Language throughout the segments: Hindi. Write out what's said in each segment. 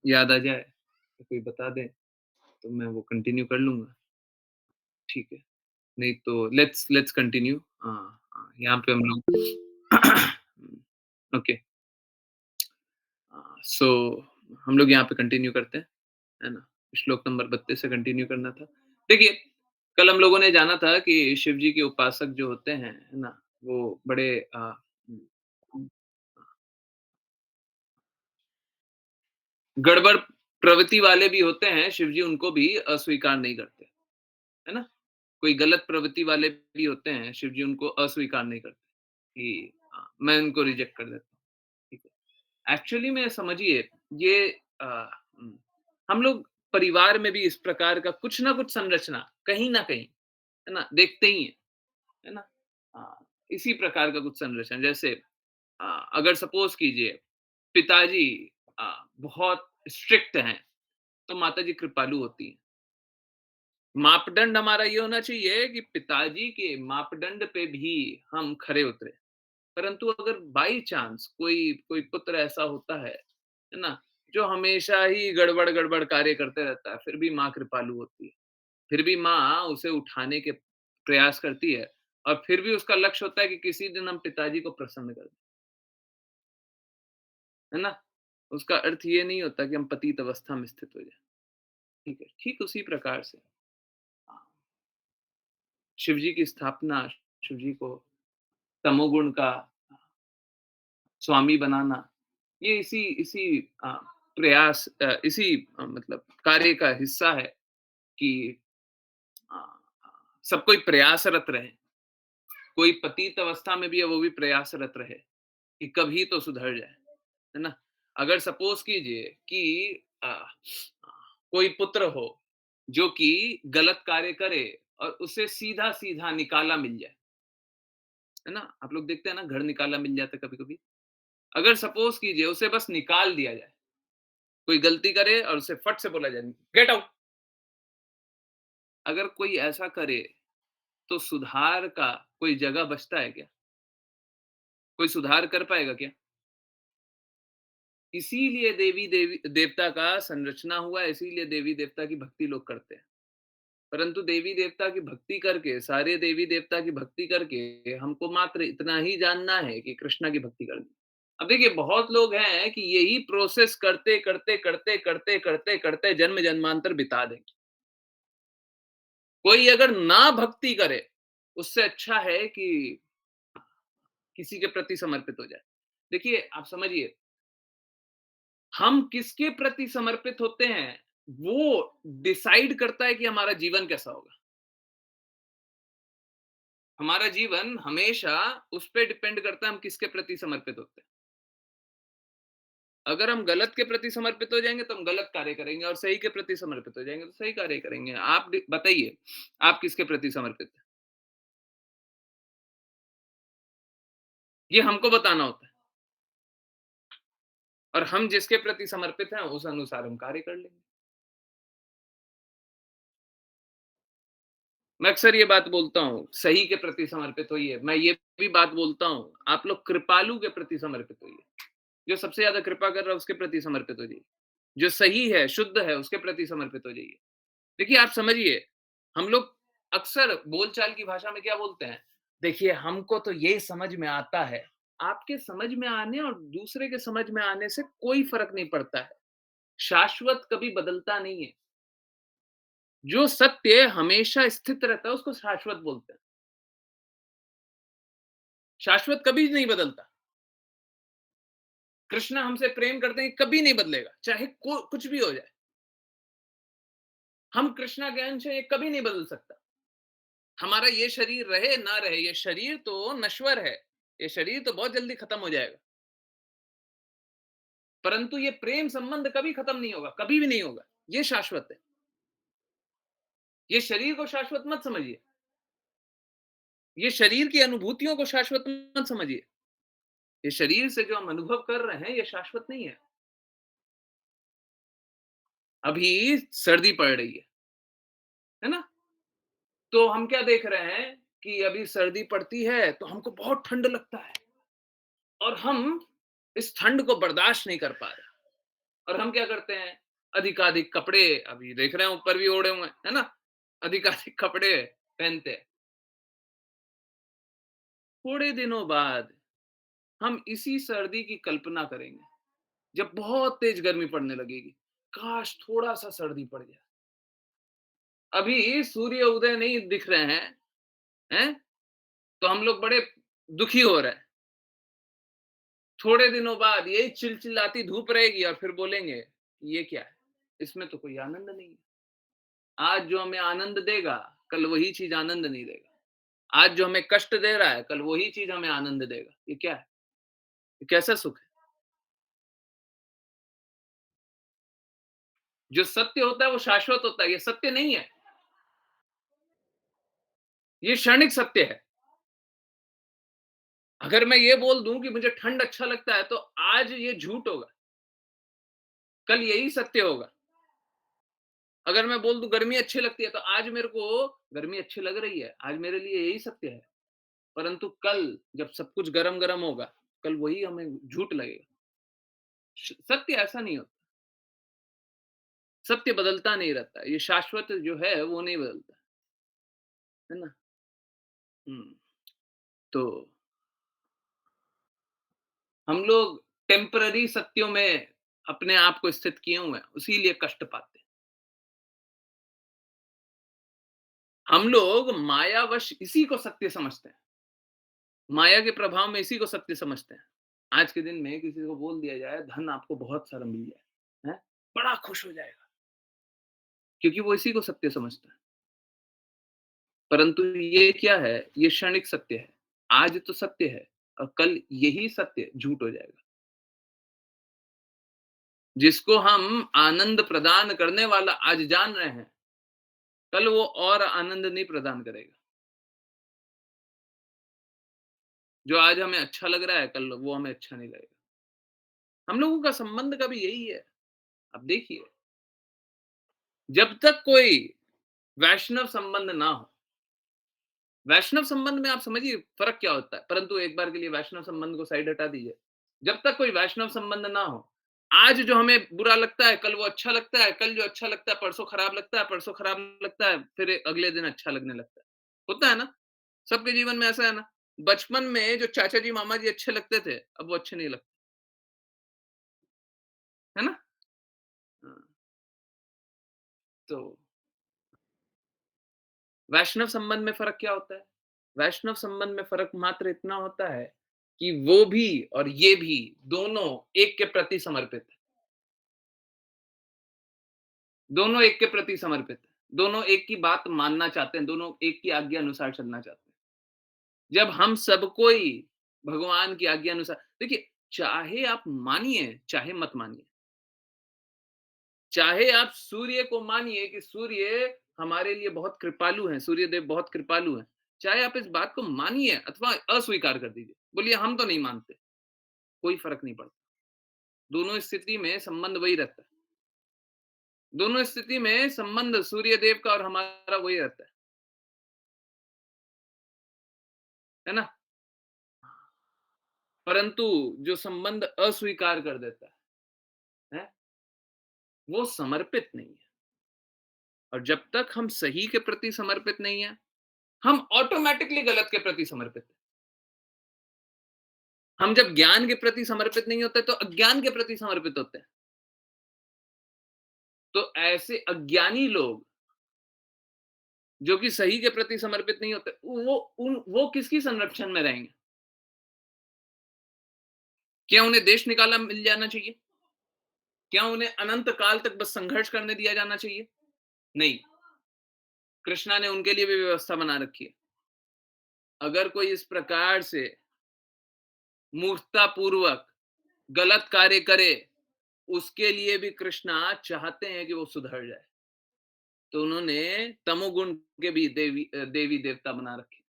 याद आ जाए तो कोई बता दे, तो मैं वो कंटिन्यू कर लूँगा। ठीक है। नहीं तो लेट्स लेट्स कंटिन्यू। यहाँ पे हम लोग ओके। सो हम लोग यहाँ पे कंटिन्यू करते हैं, है ना? श्लोक नंबर 32 से कंटिन्यू करना था। देखिए, कल हम लोगों ने जाना था कि शिव जी के उपासक जो होते हैं, है ना? वो बड़े उम, गड़बड़ प्रवृत्ति वाले भी होते हैं, शिव जी उनको भी अस्वीकार नहीं करते, है ना? कोई गलत प्रवृत्ति वाले भी होते हैं, शिव जी उनको अस्वीकार नहीं करते कि मैं उनको रिजेक्ट कर देता हूँ, ठीक है। एक्चुअली में समझिए ये अ, उम, हम लोग परिवार में भी इस प्रकार का कुछ ना कुछ संरचना कहीं न कहीं, है ना? देखते ही हैं, है ना? इसी प्रकार का कुछ संरचना जैसे अगर सपोज़ कीजिए पिताजी बहुत स्ट्रिक्ट हैं, तो माताजी कृपालु होती हैं। मापदंड हमारा ये होना चाहिए कि पिताजी के मापदंड पे भी हम खरे उतरे। परंतु अगर बाई चांस कोई कोई पुत्र ऐसा होता है ना? जो हमेशा ही गड़बड़-गड़बड़ कार्य करते रहता है, फिर भी माँ कृपालु होती है। फिर भी माँ उसे उठाने के प्रयास करती है और फिर भी उसका लक्ष्य होता है कि किसी दिन हम पिताजी को प्रसन्न कर दें, है ना? उसका अर्थ ये नहीं होता कि हम पतित अवस्था में स्थित हो जाएँ, ठीक है? ठीक उसी प्रकार से अ, शिव जी की स्थापना, शिव जी को तमोगुण का स्वामी बनाना, ये इसी इसी प्रयास इसी मतलब कार्य का हिस्सा है कि अ, सब कोई प्रयासरत रहे। कोई पतित अवस्था में भी है, वो भी प्रयासरत रहे कि कभी तो सुधर जाए, है ना? अगर सपोज़ कीजिए कि कोई पुत्र हो, जो कि गलत कार्य करे और उसे सीधा-सीधा निकाला मिल जाए, है ना? आप लोग देखते हैं ना, घर निकाला मिल जाता है कभी-कभी। अगर सपोज़ कीजिए उसे बस निकाल दिया जाए, कोई गलती करे और उसे फट से बोला जाए, गेट आउट। अगर कोई ऐसा करे, तो सुधार का कोई जगह बचता है क्या? कोई सुधार कर पाएगा क्या? इसीलिए देवी देवता का संरचना हुआ है, इसीलिए देवी-देवता की भक्ति लोग करते हैं। परंतु देवी-देवता की भक्ति करके, सारे देवी-देवता की भक्ति करके, हमको मात्र इतना ही जानना है कि कृष्णा की भक्ति करनी। अब देखिए बहुत लोग हैं कि यही प्रोसेस करते जन्म-जन्मांतर बिता देंगे। कोई अगर ना भक्ति करे, उससे अच्छा है कि किसी के प्रति समर्पित हो जाए। देखिए, आप समझिए, हम किसके प्रति समर्पित होते हैं, वो डिसाइड करता है कि हमारा जीवन कैसा होगा। हमारा जीवन हमेशा उस पे डिपेंड करता है हम किसके प्रति समर्पित होते हैं। अगर हम गलत के प्रति समर्पित हो जाएँगे, तो हम गलत कार्य करेंगे और सही के प्रति समर्पित हो जाएँगे, तो सही कार्य करेंगे। आप बताइए, आप किसके प्रति समर्पित हैं? ये हमको बताना होता है और हम जिसके प्रति समर्पित हैं, उस अनुसार हम कार्य कर लेंगे। मैं अक्सर ये बात बोलता हूँ, सही के प्रति समर्पित होइए। मैं ये भी बात बोलता हूँ, आप लोग कृपालु के प्रति समर्पित होइए। जो सबसे ज़्यादा कृपा कर रहा है, उसके प्रति समर्पित हो जाइए। जो सही है, शुद्ध है, उसके प्रति समर्पित हो जाइए। देखिए, आप समझिए, हम लोग अक्सर बोलचाल की भाषा में क्या बोलते हैं? देखिए, हमको तो ये समझ में आता है। आपके समझ में आने और दूसरे के समझ में आने से कोई फ़र्क नहीं पड़ता है। शाश्वत कभी बदलता नहीं है। जो सत्य हमेशा स्थित रहता है, उसको शाश्वत बोलते हैं। शाश्वत कभी नहीं बदलता। कृष्ण हमसे प्रेम करते हैं, कभी नहीं बदलेगा, चाहे कुछ भी हो जाए। हम कृष्णा के अंश हैं, ये कभी नहीं बदल सकता। हमारा ये शरीर रहे ना रहे, ये शरीर तो नश्वर है। ये शरीर तो बहुत जल्दी खत्म हो जाएगा। परंतु ये प्रेम संबंध कभी खत्म नहीं होगा, कभी भी नहीं होगा। ये शाश्वत है। ये शरीर को शाश्वत मत समझिए। ये शरीर की अनुभूतियों को शाश्वत मत समझिए। ये शरीर से जो हम अनुभव कर रहे हैं, ये शाश्वत नहीं है। अभी सर्दी पड़ रही है ना? तो हम क्या देख रहे हैं कि अभी सर्दी पड़ती है, तो हमको बहुत ठंड लगता है और हम इस ठंड को बर्दाश्त नहीं कर पा रहे। और हम क्या करते हैं, अधिकाधिक कपड़े अभी देख रहे हैं ऊपर भी ओढ़े हुए हैं, है ना? अधिकाधिक कपड़े पहनते हैं। थोड़े दिनों बाद हम इसी सर्दी की कल्पना करेंगे, जब बहुत तेज गर्मी पड़ने लगेगी, काश थोड़ा-सा सर्दी पड़ जाए। अभी सूर्य उदय नहीं दिख रहे हैं, हैं? तो हम लोग बड़े दुखी हो रहे हैं। थोड़े दिनों बाद यही चिलचिलाती धूप रहेगी और फिर बोलेंगे, ये क्या है? इसमें तो कोई आनंद नहीं है। आज जो हमें आनंद देगा, कल वही चीज़ आनंद नहीं देगा। आज जो हमें कष्ट दे रहा है, कल वही चीज़ हमें आनंद देगा। ये क्या है? ये कैसा सुख है? जो सत्य होता है वो शाश्वत होता है, ये सत्य नहीं है। ये क्षणिक सत्य है। अगर मैं ये बोल दूँ कि मुझे ठंड अच्छा लगता है, तो आज ये झूठ होगा, कल यही सत्य होगा। अगर मैं बोल दूँ गर्मी अच्छी लगती है, तो आज मेरे को गर्मी अच्छी लग रही है, आज मेरे लिए यही सत्य है। परंतु कल जब सब कुछ गरम-गरम होगा, कल वही हमें झूठ लगेगा। सत्य ऐसा नहीं होता, सत्य बदलता नहीं रहता है, ये शाश्वत जो है वो नहीं बदलता, है ना? हुँ, तो हम लोग टेम्परेरी सत्यों में अपने आप को स्थित किए हुए हैं, इसीलिए कष्ट पाते हैं। हम लोग मायावश इसी को सत्य समझते हैं, माया के प्रभाव में इसी को सत्य समझते हैं। आज के दिन में किसी को बोल दिया जाए धन आपको बहुत सारा मिल जाए, हैं? बड़ा खुश हो जाएगा, क्योंकि वो इसी को सत्य समझता है। परंतु ये क्या है, ये क्षणिक सत्य है। आज तो सत्य है और कल यही सत्य झूठ हो जाएगा। जिसको हम आनंद प्रदान करने वाला आज जान रहे हैं, कल वो और आनंद नहीं प्रदान करेगा। जो आज हमें अच्छा लग रहा है, कल वो हमें अच्छा नहीं लगेगा। हम लोगों का संबंध का भी यही है। अब देखिए, जब तक कोई वैष्णव संबंध ना हो, वैष्णव संबंध में आप समझिए फ़र्क क्या होता है, परंतु एक बार के लिए वैष्णव संबंध को साइड हटा दीजिए। जब तक कोई वैष्णव संबंध ना हो, आज जो हमें बुरा लगता है, कल वो अच्छा लगता है, कल जो अच्छा लगता है, परसों खराब लगता है, परसों खराब लगता है, फिर अगले दिन अच्छा लगने लगता है। होता है ना? सबके जीवन में ऐसा है ना? बचपन में जो चाचा जी, मामा जी अच्छे लगते थे, अब वो अच्छे नहीं लगते, है ना? हाँ, तो वैष्णव संबंध में फ़र्क क्या होता है? वैष्णव संबंध में फ़र्क मात्र इतना होता है कि वो भी और ये भी दोनों एक के प्रति समर्पित हैं। दोनों एक के प्रति समर्पित हैं। दोनों एक की बात मानना चाहते हैं, दोनों एक की आज्ञा अनुसार चलना चाहते हैं। जब हम सब कोई भगवान की आज्ञा अनुसार देखिए, चाहे आप मानिए, चाहे मत मानिए। चाहे आप सूर्य को मानिए कि सूर्य हमारे लिए बहुत कृपालु हैं, सूर्य देव बहुत कृपालु हैं। चाहे आप इस बात को मानिए अथवा अस्वीकार कर दीजिए। बोलिए हम तो नहीं मानते, कोई फ़र्क नहीं पड़ता। दोनों स्थिति में संबंध वही रहता है। दोनों स्थिति में संबंध सूर्य देव का और हमारा वही रहता है ना? परंतु जो संबंध अस्वीकार कर देता है, वो समर्पित नहीं है। और जब तक हम सही के प्रति समर्पित नहीं है, हम ऑटोमैटिकली गलत के प्रति समर्पित हैं। हम जब ज्ञान के प्रति समर्पित नहीं होते, तो अज्ञान के प्रति समर्पित होते हैं। तो ऐसे अज्ञानी लोग, जो कि सही के प्रति समर्पित नहीं होते, वो किसकी संरक्षण में रहेंगे? क्या उन्हें देश निकाला मिल जाना चाहिए? क्या उन्हें अनंत काल तक बस संघर्ष करने दिया जाना चाहिए? नहीं, कृष्णा ने उनके लिए भी व्यवस्था बना रखी है। अगर कोई इस प्रकार से मूर्खतापूर्वक गलत कार्य करे, उसके लिए भी कृष्णा चाहते हैं कि वो सुधर जाए। तो उन्होंने तमोगुण के भी देवी देवता बना रखे,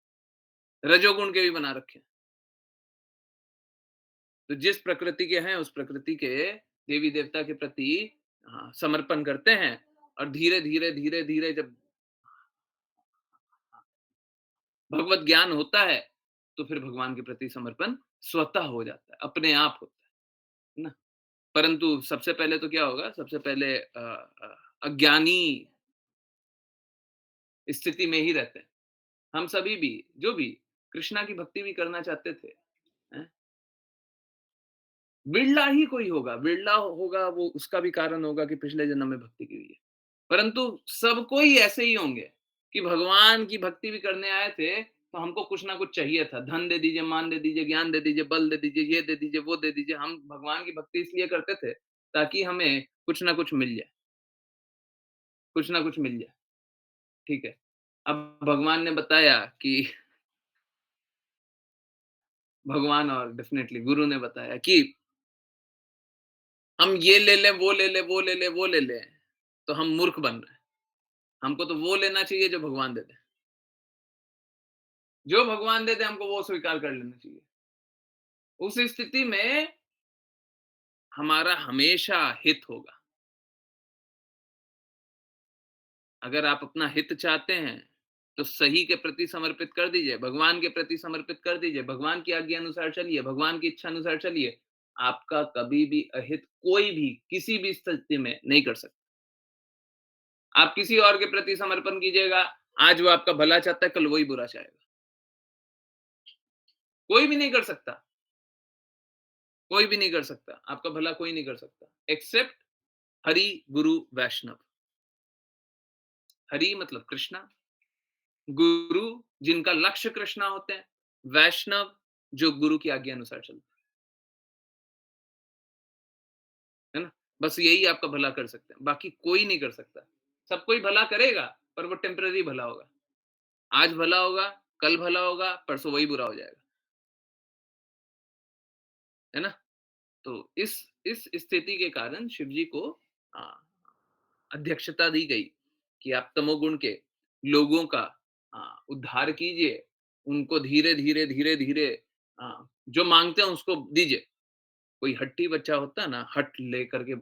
रजोगुण के भी बना रखे। तो जिस प्रकृति के हैं, उस प्रकृति के देवी देवता के प्रति हाँ, समर्पण करते हैं और धीरे-धीरे, धीरे-धीरे जब भगवत ज्ञान होता है, तो फिर भगवान के प्रति समर्पण स्वतः हो जाता है, अपने आप होता है ना? परंतु सबसे पहले तो क्या होगा, सबसे पहले अज्ञानी स्थिति में ही रहते हैं। हम सभी भी, जो भी कृष्णा की भक्ति भी करना चाहते थे, हैं? बिरला ही कोई होगा, बिरला होगा वो उसका भी कारण होगा कि पिछले जन्म में भक्ति की हुई है। परंतु सबको ही ऐसे ही होंगे कि भगवान की भक्ति भी करने आए थे, तो हमको कुछ ना कुछ चाहिए था। धन दे दीजिए, मान दे दीजिए, ज्ञान दे दीजिए, बल दे दीजिए, ये दे दीजिए, वो दे दीजिए। हम भगवान की भक्ति इसलिए करते थे, ताकि हमें कुछ ना कुछ मिल जाए, कुछ ना कुछ मिल जाए, ठीक है? अब भगवान ने बताया कि भगवान और डेफ़िनेटली गुरु ने बताया कि हम ये ले लें, वो ले लें, वो ले लें, वो ले लें, तो हम मूर्ख बन रहे हैं। हमको तो वो लेना चाहिए जो भगवान दे दें। जो भगवान दे दें हमको वो स्वीकार कर लेना चाहिए। उस स्थिति में हमारा हमेशा हित होगा। अगर आप अपना हित चाहते हैं, तो सही के प्रति समर्पित कर दीजिए, भगवान के प्रति समर्पित कर दीजिए, भगवान की आज्ञा अनुसार चलिए, भगवान की इच्छा अनुसार चलिए। आपका कभी भी अहित कोई भी, किसी भी स्थिति में नहीं कर सकता। आप किसी और के प्रति समर्पण कीजिएगा, आज वो आपका भला चाहता है, कल वही बुरा चाहेगा। कोई भी नहीं कर सकता, कोई भी नहीं कर सकता, आपका भला कोई नहीं कर सकता, एक्सेप्ट हरि, गुरु, वैष्णव। हरि मतलब कृष्णा, गुरु जिनका लक्ष्य कृष्णा होते हैं, वैष्णव जो गुरु की आज्ञा अनुसार चलते हैं, है ना? बस यही आपका भला कर सकते हैं, बाकी कोई नहीं कर सकता। सब कोई भला करेगा, पर वो टेम्परेरी भला होगा। आज भला होगा, कल भला होगा, परसों वही बुरा हो जाएगा, है ना? तो इस स्थिति के कारण शिव जी को अ, अध्यक्षता दी गई कि आप तमोगुण के लोगों का उद्धार कीजिए, उनको धीरे-धीरे, धीरे-धीरे जो माँगते हैं उसको दीजिए। कोई हट्टी बच्चा होता है ना, हठ लेकर के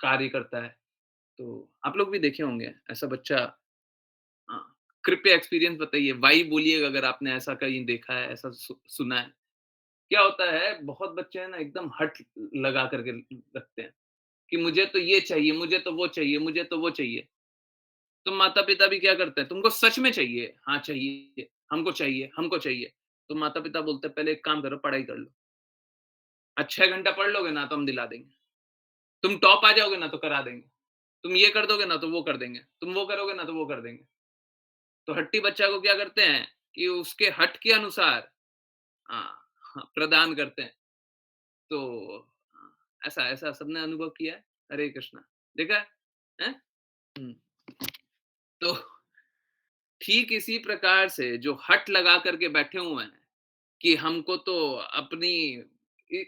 कार्य करता है, तो आप लोग भी देखे होंगे ऐसा बच्चा। अ, कृपया एक्सपीरियंस बताइए, वाई बोलिएगा अगर आपने ऐसा कहीं देखा है, ऐसा सुना है। क्या होता है, बहुत बच्चे हैं ना एकदम हठ लगा करके रखते हैं कि मुझे तो ये चाहिए, मुझे तो वो चाहिए, मुझे तो वो चाहिए। तो माता-पिता भी क्या करते हैं, तुमको सच में चाहिए? हाँ, चाहिए, हमको चाहिए, हमको चाहिए। तो माता-पिता बोलते हैं पहले एक काम करो, पढ़ाई कर लो। 6 घंटा पढ़ लोगे ना तो हम दिला देंगे। तुम टॉप आ जाओगे ना तो करा देंगे। तुम ये कर दोगे ना तो वो कर देंगे। तुम वो करोगे ना तो वो कर देंगे। तो हट्टी बच्चा को क्या करते हैं कि उसके हठ के अनुसार हाँ, हाँ, प्रदान करते हैं। तो ऐसा ऐसा सबने अनुभव किया है? हरे कृष्णा। देखा है? हैं? हुँ। तो ठीक इसी प्रकार से जो हठ लगा कर के बैठे हुए हैं कि हमको तो अपनी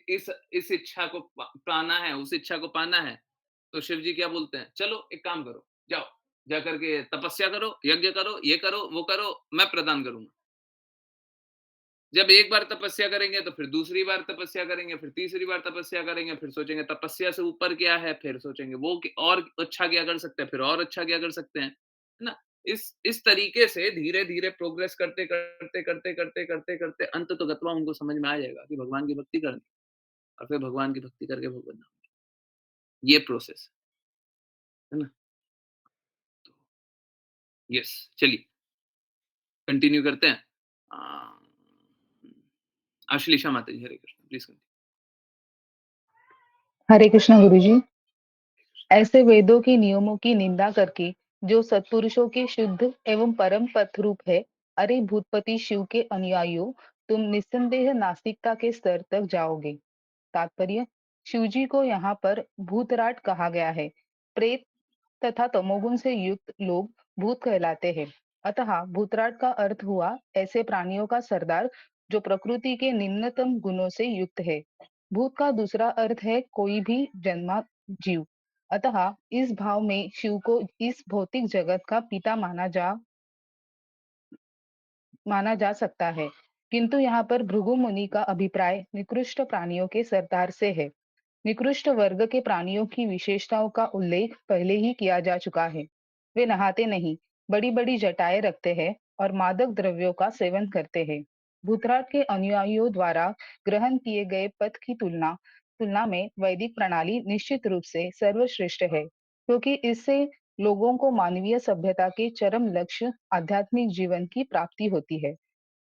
इस इच्छा को पाना है, उस इच्छा को पाना है, तो शिव जी क्या बोलते हैं, चलो एक काम करो, जाओ, जा करके तपस्या करो, यज्ञ करो, ये करो, वो करो, मैं प्रदान करूँगा। जब एक बार तपस्या करेंगे तो फिर दूसरी बार तपस्या करेंगे, फिर तीसरी बार तपस्या करेंगे, फिर सोचेंगे तपस्या से ऊपर क्या है, फिर सोचेंगे वो और अच्छा क्या कर सकते हैं, फिर और अच्छा क्या कर सकते हैं, है ना? इस तरीके से धीरे-धीरे प्रोग्रेस करते, करते, करते, करते, करते, करते अंत तो गत्वा उनको समझ में आ जाएगा कि भगवान की भक्ति करनी और फिर भगवान की भक्ति करके भोग बनना। ये प्रोसेस है ना? तो यस, चलिए कंटिन्यू करते हैं। अ, आश्लेषा माता जी, हरे कृष्ण, प्लीज़ कंटिन्यू। हरे कृष्ण गुरु जी। ऐसे वेदों के नियमों की निंदा करके जो सत्पुरुषों के शुद्ध एवं परम पथ रूप है, अरे भूतपति शिव के अनुयायियों, तुम निस्संदेह नास्तिकता के स्तर तक जाओगे। तात्पर्य, शिव जी को यहाँ पर भूतराट कहा गया है। प्रेत तथा तमोगुण से युक्त लोग भूत कहलाते हैं। अतः भूतराट का अर्थ हुआ ऐसे प्राणियों का सरदार जो प्रकृति के निम्नतम गुणों से युक्त है। भूत का दूसरा अर्थ है कोई भी जन्मा जीव। अतः इस भाव में शिव को इस भौतिक जगत का पिता माना जा सकता है। किंतु यहाँ पर भृगु मुनि का अभिप्राय निकृष्ट प्राणियों के सरदार से है। निकृष्ट वर्ग के प्राणियों की विशेषताओं का उल्लेख पहले ही किया जा चुका है। वे नहाते नहीं, बड़ी बड़ी जटाएं रखते हैं और मादक द्रव्यों का सेवन करते हैं। भूतराज के अनुयायियों द्वारा ग्रहण किए गए पथ की तुलना तुलना में वैदिक प्रणाली निश्चित रूप से सर्वश्रेष्ठ है, क्योंकि इससे लोगों को मानवीय सभ्यता के चरम लक्ष्य आध्यात्मिक जीवन की प्राप्ति होती है।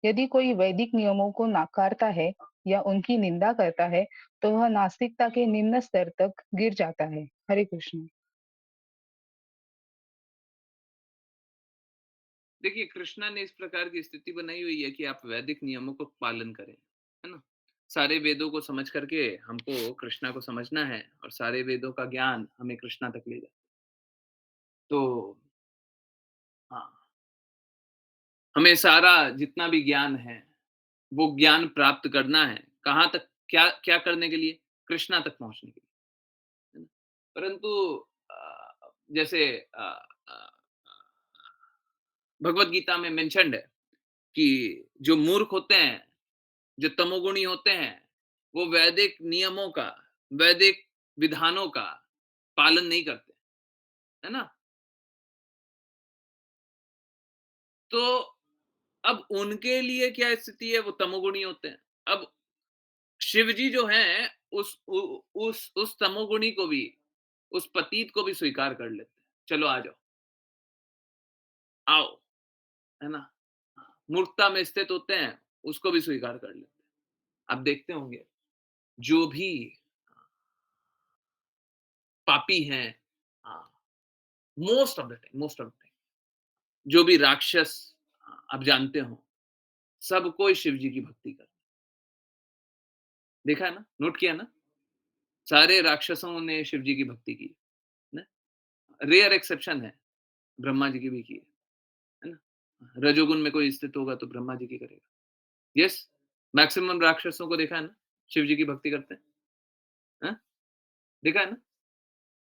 यदि कोई वैदिक नियमों को नकारता है या उनकी निंदा करता है, तो वह नास्तिकता के निम्न स्तर तक गिर जाता है। हरे कृष्ण। देखिए, कृष्णा ने इस प्रकार की स्थिति बनाई हुई है कि आप वैदिक नियमों को पालन करें, है ना? सारे वेदों को समझ करके हमको कृष्णा को समझना है और सारे वेदों का ज्ञान हमें कृष्णा तक ले जाए। तो हाँ, हमें सारा जितना भी ज्ञान है, वो ज्ञान प्राप्त करना है। कहाँ तक क्या क्या करने के लिए? कृष्णा तक पहुँचने के लिए, है ना? परंतु जैसे अ अ, भगवद गीता में मेंशन्ड है कि जो मूर्ख होते हैं, जो तमोगुणी होते हैं, वो वैदिक नियमों का, वैदिक विधानों का पालन नहीं करते, है ना? तो अब उनके लिए क्या स्थिति है, वो तमोगुणी होते हैं। अब शिव जी जो हैं, उस तमोगुणी को भी, उस पतित को भी स्वीकार कर लेते हैं। चलो आ जाओ, आओ, है ना? मूर्खता में स्थित होते हैं, उसको भी स्वीकार कर लेते हैं। आप देखते होंगे, जो भी पापी हैं, हाँ, मोस्ट ऑफ द टाइम जो भी राक्षस, आप जानते हो, सब कोई शिव जी की भक्ति करते हैं। देखा है ना? नोट किया ना? सारे राक्षसों ने शिव जी की भक्ति की है ना? रेयर एक्सेप्शन है, ब्रह्मा जी की भी की है ना? रजोगुण में कोई स्थित होगा तो ब्रह्मा जी की करेगा। यस, मैक्सिमम राक्षसों को देखा है ना? शिव जी की भक्ति करते हैं। हाँ? देखा है ना?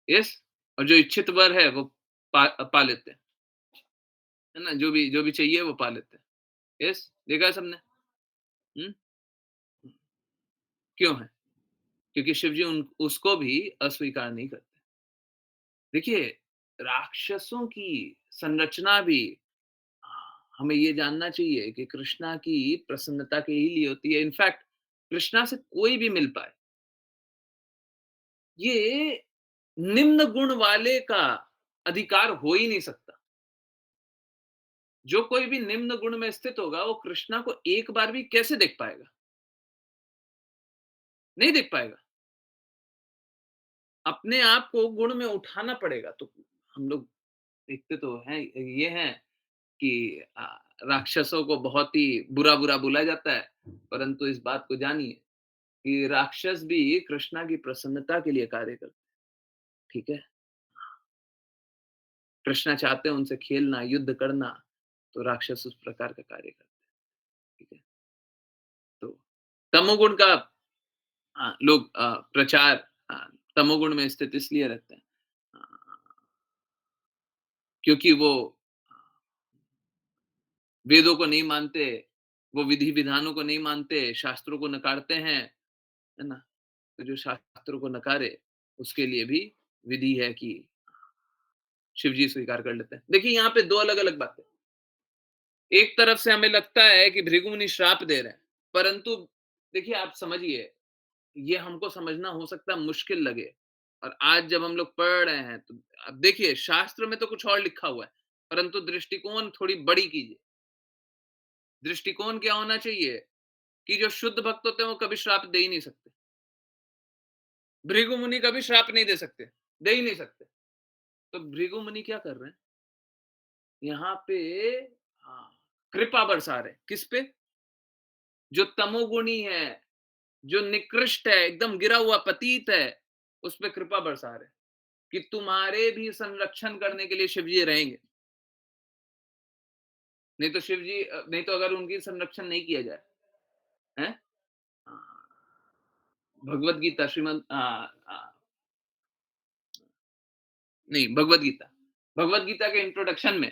यस, और जो इच्छित वर है वो पा लेते हैं, है ना? जो भी चाहिए वो पा लेते हैं। यस, देखा है सबने? हुँ? क्यों है? क्योंकि शिव जी उन उसको भी अस्वीकार नहीं करते। देखिए, राक्षसों की संरचना भी हमें ये जानना चाहिए कि कृष्णा की प्रसन्नता के ही लिए होती है। इनफैक्ट कृष्णा से कोई भी मिल पाए, ये निम्न गुण वाले का अधिकार हो ही नहीं सकता। जो कोई भी निम्न गुण में स्थित होगा, वो कृष्णा को एक बार भी कैसे देख पाएगा? नहीं देख पाएगा। अपने आप को गुण में उठाना पड़ेगा। तो हम लोग देखते तो हैं, ये हैं कि राक्षसों को बहुत ही बुरा-बुरा बोला जाता है, परंतु इस बात को जानिए कि राक्षस भी कृष्णा की प्रसन्नता के लिए कार्य करते हैं, ठीक है? कृष्णा चाहते हैं उनसे खेलना, युद्ध करना, तो राक्षस उस प्रकार का कार्य करते हैं, ठीक है? तो तमोगुण का लोग प्रचार तमोगुण में स्थित इसलिए रहते हैं अ, क्योंकि वो वेदों को नहीं मानते, वो विधि-विधानों को नहीं मानते, शास्त्रों को नकारते हैं, है ना? तो जो शास्त्रों को नकारे, उसके लिए भी विधि है कि शिव जी स्वीकार कर लेते हैं। देखिए, यहाँ पे 2 अलग-अलग बातें। एक तरफ से हमें लगता है कि भृगु मुनि श्राप दे रहे हैं, परंतु देखिए आप समझिए, ये हमको समझना हो सकता है मुश्किल लगे और आज जब हम लोग पढ़ रहे हैं, तो अब देखिए शास्त्र में तो कुछ और लिखा हुआ है, परंतु दृष्टिकोण थोड़ी बड़ी कीजिए। दृष्टिकोण क्या होना चाहिए कि जो शुद्ध भक्त होते हैं, वो कभी श्राप दे ही नहीं सकते। भृगु मुनि कभी श्राप नहीं दे सकते, दे ही नहीं सकते। तो भृगु मुनि क्या कर रहे हैं? यहाँ पे हाँ, कृपा बरसा रहे हैं। किस पे? जो तमोगुणी है, जो निकृष्ट है, एकदम गिरा हुआ पतित है, उस पे कृपा बरसा रहे हैं कि तुम्हारे भी संरक्षण करने के लिए शिव जी रहेंगे। नहीं तो शिव जी नहीं तो अगर उनकी संरक्षण नहीं किया जाए, हैं? भगवद गीता नहीं भगवद गीता। भगवद गीता के इंट्रोडक्शन में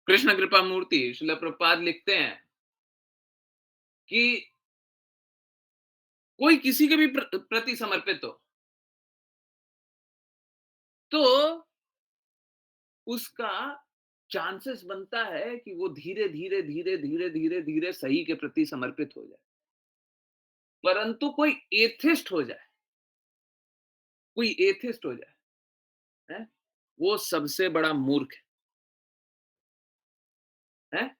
कृष्ण कृपा मूर्ति श्रील प्रभुपाद लिखते हैं कि कोई किसी के भी प्रति समर्पित हो, तो उसका चांसेस बनता है कि वो धीरे-धीरे, धीरे-धीरे, धीरे-धीरे सही के प्रति समर्पित हो जाए। परंतु कोई एथिस्ट हो जाए, कोई एथिस्ट हो जाए, हैं? वो सबसे बड़ा मूर्ख है।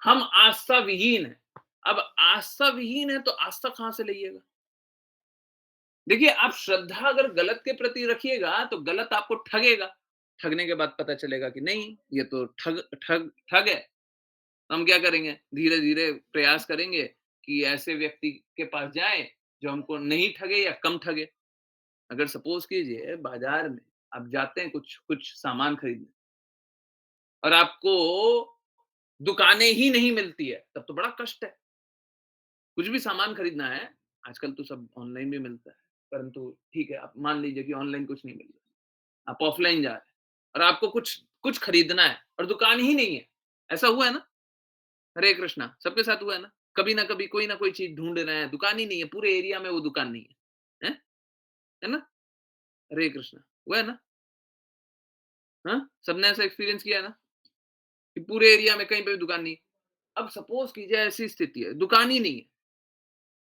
हम आस्था विहीन हैं। अब आस्था विहीन है तो आस्था कहाँ से लाइएगा? देखिए, आप श्रद्धा अगर गलत के प्रति रखिएगा तो गलत आपको ठगेगा। ठगने के बाद पता चलेगा कि नहीं, ये तो ठग ठग ठग है। हम क्या करेंगे? धीरे-धीरे प्रयास करेंगे कि ऐसे व्यक्ति के पास जाएँ जो हमको नहीं ठगे या कम ठगे। अगर सपोज़ कीजिए बाज़ार में आप जाते हैं कुछ कुछ सामान खरीदने और आपको दुकानें ही नहीं मिलती है, तब तो बड़ा कष्ट है। कुछ भी सामान खरीदना है, आजकल तो सब ऑनलाइन भी मिलता है, परंतु ठीक है, आप मान लीजिए कि ऑनलाइन कुछ नहीं मिल रहा, आप ऑफलाइन जा रहे हैं और आपको कुछ कुछ खरीदना है और दुकान ही नहीं है। ऐसा हुआ है ना? हरे कृष्णा, सबके साथ हुआ है ना? कभी ना कभी कोई ना कोई चीज़ ढूँढ रहे हैं, दुकान ही नहीं है, पूरे एरिया में वो दुकान नहीं है। हैं? है ना? हरे कृष्णा, हुआ है ना? हाँ? सबने ऐसा एक्सपीरियंस किया है ना? कि पूरे एरिया में कहीं पे भी दुकान नहीं है। अब सपोज़ कीजिए ऐसी स्थिति है, दुकान ही नहीं है।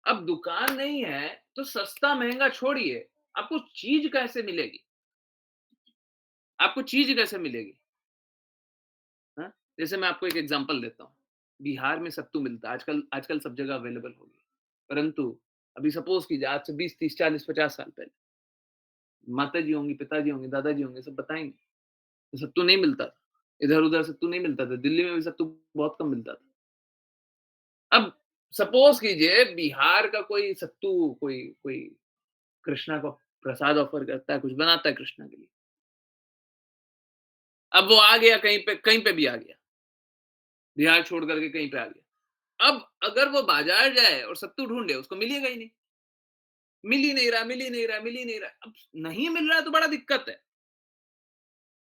अब दुकान नहीं है, तो सस्ता-महँगा छोड़िए, आपको चीज़ कैसे मिलेगी? आपको चीज़ कैसे मिलेगी? हाँ? जैसे मैं आपको एक एग्ज़ाम्पल देता हूँ। बिहार में सत्तू मिलता है, आजकल आजकल सब जगह अवेलेबल हो गया। परंतु अभी सपोज़ कीजिए आज से 20, 30, 40, 50 साल पहले माताजी होंगी, पिताजी होंगे, दादाजी होंगे, सब बताएँगे, तो सत्तू नहीं मिलता था। इधर-उधर सत्तू नहीं मिलता था, दिल्ली में भी सत्तू बहुत कम मिलता था। अब सपोज़ कीजिए बिहार का कोई सत्तू कोई कोई कृष्णा को प्रसाद ऑफ़र करता है, कुछ बनाता है कृष्णा के लिए। अब वो आ गया कहीं पे भी आ गया, बिहार छोड़ कर के कहीं पे आ गया। अब अगर वो बाज़ार जाए और सत्तू ढूँढे, उसको मिलेगा ही नहीं। मिल ही नहीं रहा, मिल ही नहीं रहा, मिल ही नहीं रहा। अब नहीं मिल रहा है तो बड़ा दिक्कत है।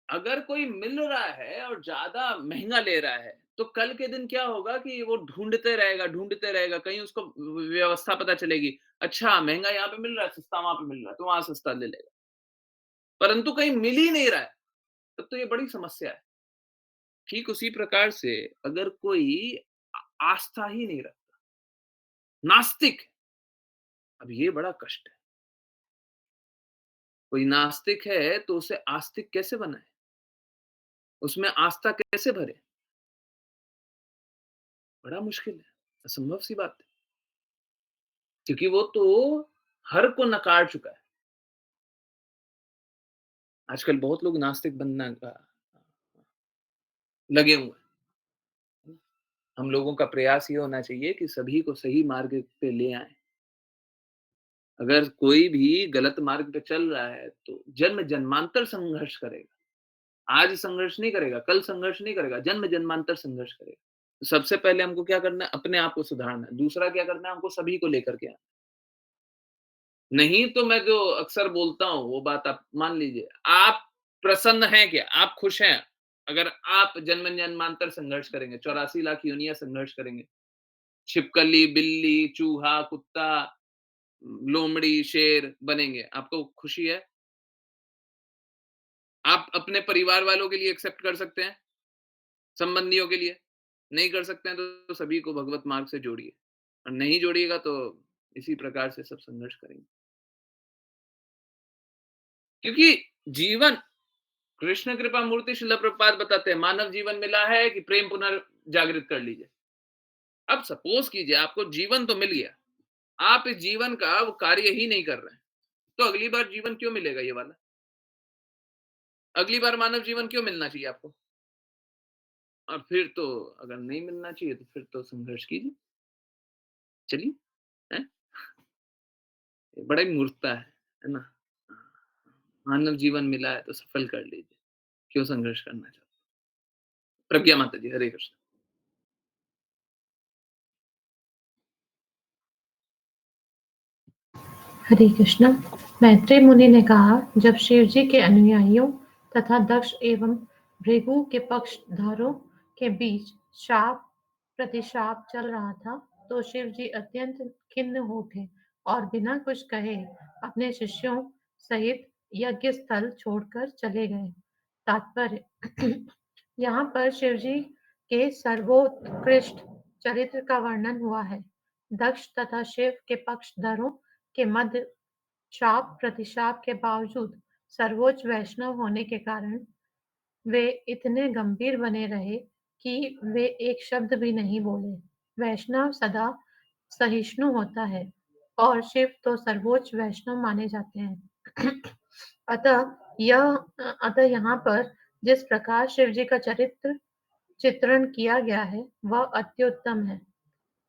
अगर कोई मिल रहा है और ज़्यादा महँगा ले रहा है, तो कल के दिन क्या होगा कि वो ढूँढते रहेगा, कहीं उसको व्यवस्था पता चलेगी। अच्छा महँगा यहाँ पे मिल रहा है, सस्ता वहाँ पे मिल रहा है, तो वहाँ सस्ता ले लेगा। परंतु कहीं मिल ही नहीं रहा है, तब तो ये बड़ी समस्या है। ठीक उसी प्रकार से अगर कोई आस्था ही नहीं रखता, नास्तिक है, अब ये बड़ा कष्ट है। कोई नास्तिक है तो उसे आस्तिक कैसे बनाएँ? उसमें आस्था कैसे भरें? बड़ा मुश्किल है, असंभव सी बात है। क्योंकि वो तो हर को नकार चुका है। आजकल बहुत लोग नास्तिक बनना का लगे हुए हैं। हम लोगों का प्रयास ये होना चाहिए कि सभी को सही मार्ग पे ले आएँ। अगर कोई भी गलत मार्ग पे चल रहा है, तो जन्म-जन्मांतर संघर्ष करेगा। आज संघर्ष नहीं करेगा, कल संघर्ष नहीं करेगा, जन्म-जन्मांतर संघर्ष करेगा। तो सबसे पहले हमको क्या करना है? अपने आप को सुधारना है। दूसरा क्या करना है? हमको सभी को लेकर के आना है। नहीं तो मैं जो अक्सर बोलता हूँ, वो बात आप मान लीजिए। आप प्रसन्न हैं क्या? आप खुश हैं? अगर आप जन्म-जन्मांतर संघर्ष करेंगे, 84 लाख योनियाँ संघर्ष करेंगे। छिपकली, बिल्ली, चूहा, कुत्ता, लोमड़ी, शेर बनेंगे। आपको खुशी है? आप अपने परिवार वालों के लिए एक्सेप्ट कर सकते हैं? संबंधियों के लिए? नहीं कर सकते हैं तो सभी को भगवत मार्ग से जोड़िए और नहीं जोड़िएगा तो इसी प्रकार से सब संघर्ष करेंगे। क्योंकि जीवन कृष्ण कृपा मूर्ति शिला प्रभुपाद बताते हैं मानव जीवन मिला है कि प्रेम पुनर्जागृत कर लीजिए। अब सपोज कीजिए आपको जीवन तो मिल गया, आप इस जीवन का वो कार्य ही नहीं कर रहे हैं, तो अगली बार जीवन क्यों मिलेगा ये वाला? अगली बार मानव जीवन क्यों मिलना चाहिए आपको? और फिर तो अगर नहीं मिलना चाहिए तो फिर तो संघर्ष कीजिए, चलिए, हैं? ये बड़ा ही मूर्खता है ना? मानव जीवन मिला है तो सफल कर लीजिए, क्यों संघर्ष करना चाहते? प्रज्ञा माता जी, हरे कृष्ण। हरे कृष्णा। मैत्रेय मुनि ने कहा, जब शिव जी के अनुयायियों तथा दक्ष एवं भृगु के पक्षधारों के बीच शाप प्रतिशाप चल रहा था, तो शिव जी अत्यंत खिन्न हो उठे और बिना कुछ कहे अपने शिष्यों सहित यज्ञ स्थल छोड़कर चले गए। तात्पर्य यहाँ पर शिव जी के सर्वोत्कृष्ट चरित्र का वर्णन हुआ है। दक्ष तथा शिव के पक्षधरों के मध्य शाप प्रतिशाप के बावजूद सर्वोच्च वैष्णव होने के कारण वे इतने गंभीर बने रहे कि वे एक शब्द भी नहीं बोले। वैष्णव सदा सहिष्णु होता है और शिव तो सर्वोच्च वैष्णव माने जाते हैं। अतः अतः यहाँ पर जिस प्रकार शिव जी का चरित्र चित्रण किया गया है वह अत्युत्तम है।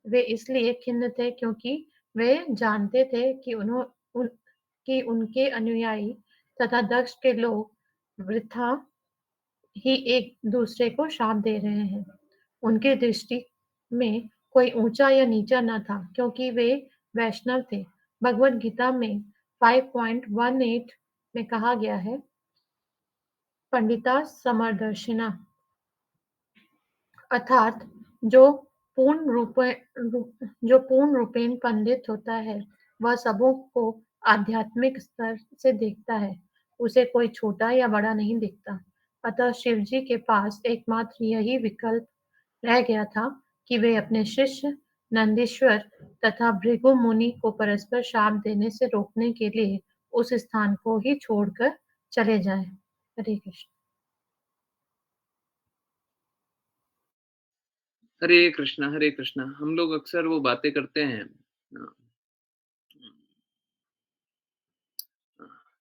वे इसलिए खिन्न थे क्योंकि वे जानते थे कि कि उनके अनुयायी तथा दक्ष के लोग वृथा ही एक दूसरे को शाप दे रहे हैं। उनके दृष्टि में कोई ऊंचा या नीचा न था क्योंकि वे वैष्णव थे। भगवत गीता में 5.18 में कहा गया है, पंडिता समदर्शिना, अर्थात जो जो पूर्ण रूपेण पंडित होता है वह सबों को आध्यात्मिक स्तर से देखता है, उसे कोई छोटा या बड़ा नहीं दिखता। अतः शिवजी के पास एकमात्र यही विकल्प रह गया था कि वे अपने शिष्य नंदीश्वर तथा भृगु मुनि को परस्पर शाप देने से रोकने के लिए उस स्थान को ही छोड़कर चले जाएं। हरे कृष्ण। हरे कृष्णा। हम लोग अक्सर वो बातें करते हैं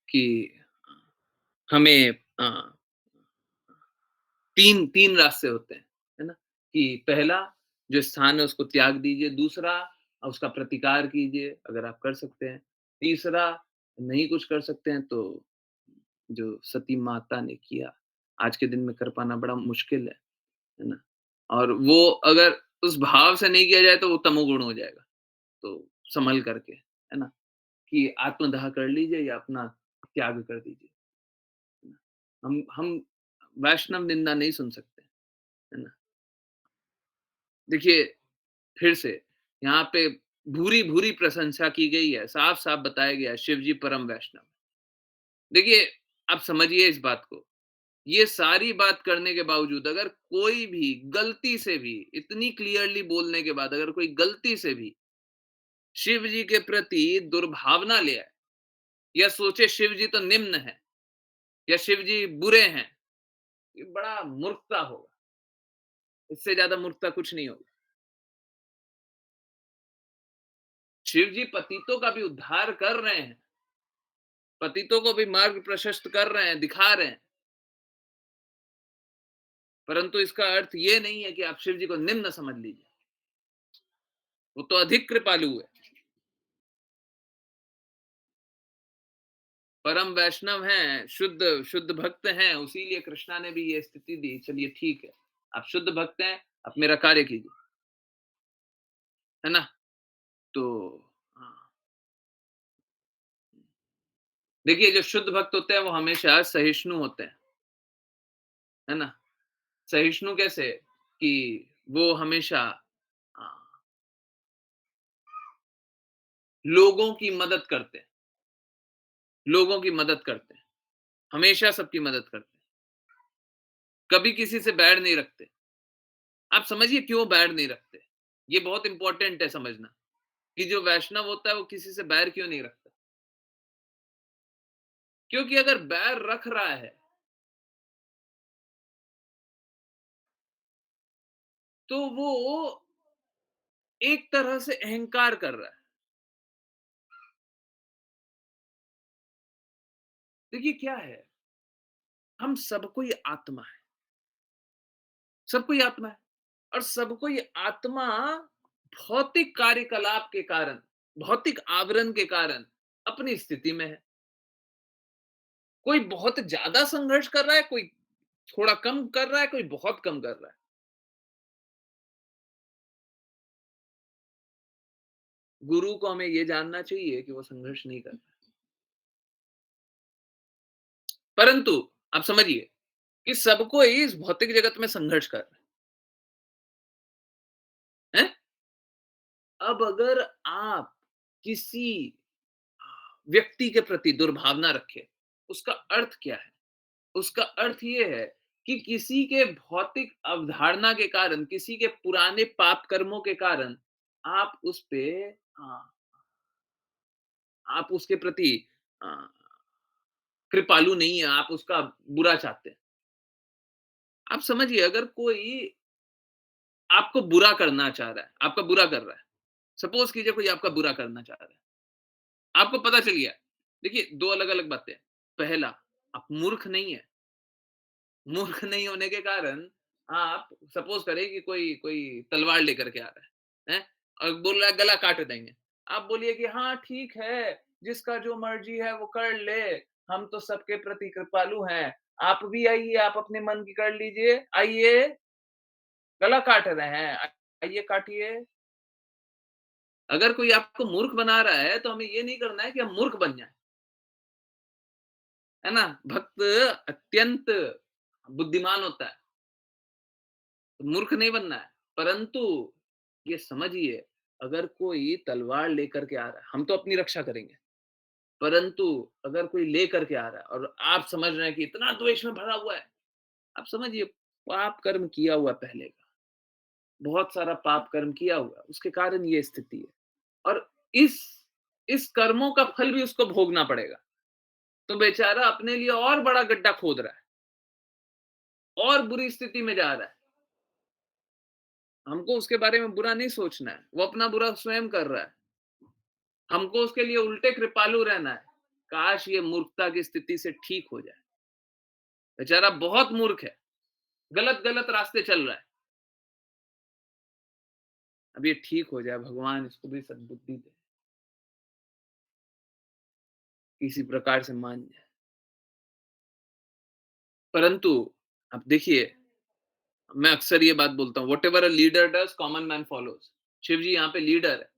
कि हमें 3 रास्ते होते हैं, है ना? कि पहला जो स्थान है उसको त्याग दीजिए, दूसरा उसका प्रतिकार कीजिए अगर आप कर सकते हैं, तीसरा नहीं कुछ कर सकते हैं तो जो सती माता ने किया, आज के दिन में कर पाना बड़ा मुश्किल है ना? और वो अगर उस भाव से नहीं किया जाए तो वो तमोगुण हो जाएगा, तो सँभल करके, है ना? कि आत्मदाह कर लीजिए या अपना त्याग कर दीजिए। हम वैष्णव निंदा नहीं सुन सकते, है ना? देखिए, फिर से यहाँ पे भूरी-भूरी प्रशंसा की गई है, साफ-साफ बताया गया है शिव जी परम वैष्णव। देखिए, आप समझिए इस बात को, ये सारी बात करने के बावजूद अगर कोई भी गलती से भी इतनी क्लियरली बोलने के बाद अगर कोई गलती से भी शिव जी के प्रति दुर्भावना ले आए या सोचे शिव जी तो निम्न है या शिव जी बुरे हैं, ये बड़ा मूर्खता होगा। इससे ज़्यादा मूर्खता कुछ नहीं होगी। शिव जी पतितों का भी उद्धार कर रहे हैं, पतितों को भी मार्ग प्रशस्त कर रहे हैं, दिखा रहे हैं। परंतु इसका अर्थ ये नहीं है कि आप शिव जी को निम्न समझ लीजिए। वो तो अधिक कृपालु है। परम वैष्णव हैं, शुद्ध शुद्ध भक्त हैं, उसीलिए कृष्णा ने भी ये स्थिति दी। चलिए ठीक है, आप शुद्ध भक्त हैं, आप मेरा कार्य कीजिए, है ना? तो हाँ, देखिए जो शुद्ध भक्त होते हैं वो हमेशा सहिष्णु होते हैं, है ना? सहिष्णु कैसे? कि वो हमेशा अ, लोगों की मदद करते हैं, लोगों की मदद करते हैं, हमेशा सबकी मदद करते हैं, कभी किसी से बैर नहीं रखते। आप समझिए क्यों बैर नहीं रखते? ये बहुत इंपॉर्टेंट है समझना, कि जो वैष्णव होता है वो किसी से बैर क्यों नहीं रखता? क्योंकि अगर बैर रख रहा है, तो वो एक तरह से अहंकार कर रहा है। देखिए क्या है, हम सब कोई आत्मा है, सब कोई आत्मा है और सब कोई आत्मा भौतिक कार्यकलाप के कारण, भौतिक आवरण के कारण अपनी स्थिति में है। कोई बहुत ज़्यादा संघर्ष कर रहा है, कोई थोड़ा कम कर रहा है, कोई बहुत कम कर रहा है। गुरु को हमें ये जानना चाहिए कि वो संघर्ष नहीं कर रहा है। परंतु आप समझिए कि सब कोई इस भौतिक जगत में संघर्ष कर रहा है, हैं? अब अगर आप किसी व्यक्ति के प्रति दुर्भावना रखें, उसका अर्थ क्या है? उसका अर्थ ये है कि किसी के भौतिक अवधारणा के कारण, किसी के पुराने पाप कर्मों के कारण आप उस पे आप उसके प्रति अ, कृपालु नहीं है, आप उसका बुरा चाहते हैं। आप समझिए अगर कोई आपको बुरा करना चाह रहा है, आपका बुरा कर रहा है, सपोज़ कीजिए कोई आपका बुरा करना चाह रहा है, आपको पता चल गया। देखिए 2 अलग-अलग बातें हैं। पहला, आप मूर्ख नहीं हैं। मूर्ख नहीं होने के कारण आप सपोज़ करें कि कोई कोई तलवार लेकर के आ रहा है, हैं? और बोल रहा है गला काट देंगे। आप बोलिए कि हाँ, ठीक है, जिसका जो मर्ज़ी है वो कर ले, हम तो सबके प्रति कृपालु हैं। आप भी आइए, आप अपने मन की कर लीजिए, आइए, गला काट रहे हैं, आइए काटिए। अगर कोई आपको मूर्ख बना रहा है, तो हमें ये नहीं करना है कि हम मूर्ख बन जाएँ, है ना? भक्त अत्यंत बुद्धिमान होता है। मूर्ख नहीं बनना है, परंतु ये समझिए अगर कोई तलवार लेकर के आ रहा है, हम तो अपनी रक्षा करेंगे, परंतु अगर कोई लेकर के आ रहा है और आप समझ रहे हैं कि इतना द्वेष में भरा हुआ है, आप समझिए पाप कर्म किया हुआ है पहले का, बहुत सारा पाप कर्म किया हुआ है, उसके कारण ये स्थिति है और इस इस कर्मों का फल भी उसको भोगना पड़ेगा। तो बेचारा अपने लिए और बड़ा गड्ढा खोद रहा है, और बुरी स्थिति में जा रहा है। हमको उसके बारे में बुरा नहीं सोचना है, वो अपना बुरा स्वयं कर रहा है। हमको उसके लिए उल्टे कृपालु रहना है। काश ये मूर्खता की स्थिति से ठीक हो जाए। बेचारा बहुत मूर्ख है, गलत-गलत रास्ते चल रहा है। अब ये ठीक हो जाए, भगवान इसको भी सद्बुद्धि दे, किसी प्रकार से मान जाए। परंतु अब देखिए, मैं अक्सर ये बात बोलता हूँ, whatever a leader does common man follows. Shiv ji यहाँ पे लीडर है।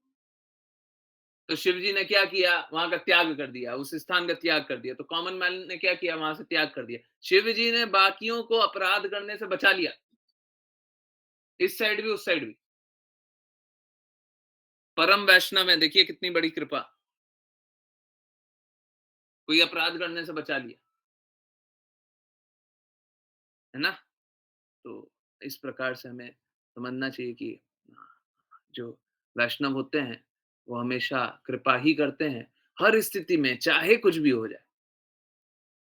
तो शिव जी ने क्या किया? वहाँ का त्याग कर दिया, उस स्थान का त्याग कर दिया। तो कॉमन मैन ने क्या किया? वहाँ से त्याग कर दिया। शिव जी ने बाकियों को अपराध करने से बचा लिया, इस साइड भी, उस साइड भी। परम वैष्णव है, देखिए कितनी बड़ी कृपा। कोई अपराध करने से बचा लिया, है ना? तो इस प्रकार से हमें समझना चाहिए कि जो वैष्णव होते हैं, वो हमेशा कृपा ही करते हैं, हर स्थिति में, चाहे कुछ भी हो जाए।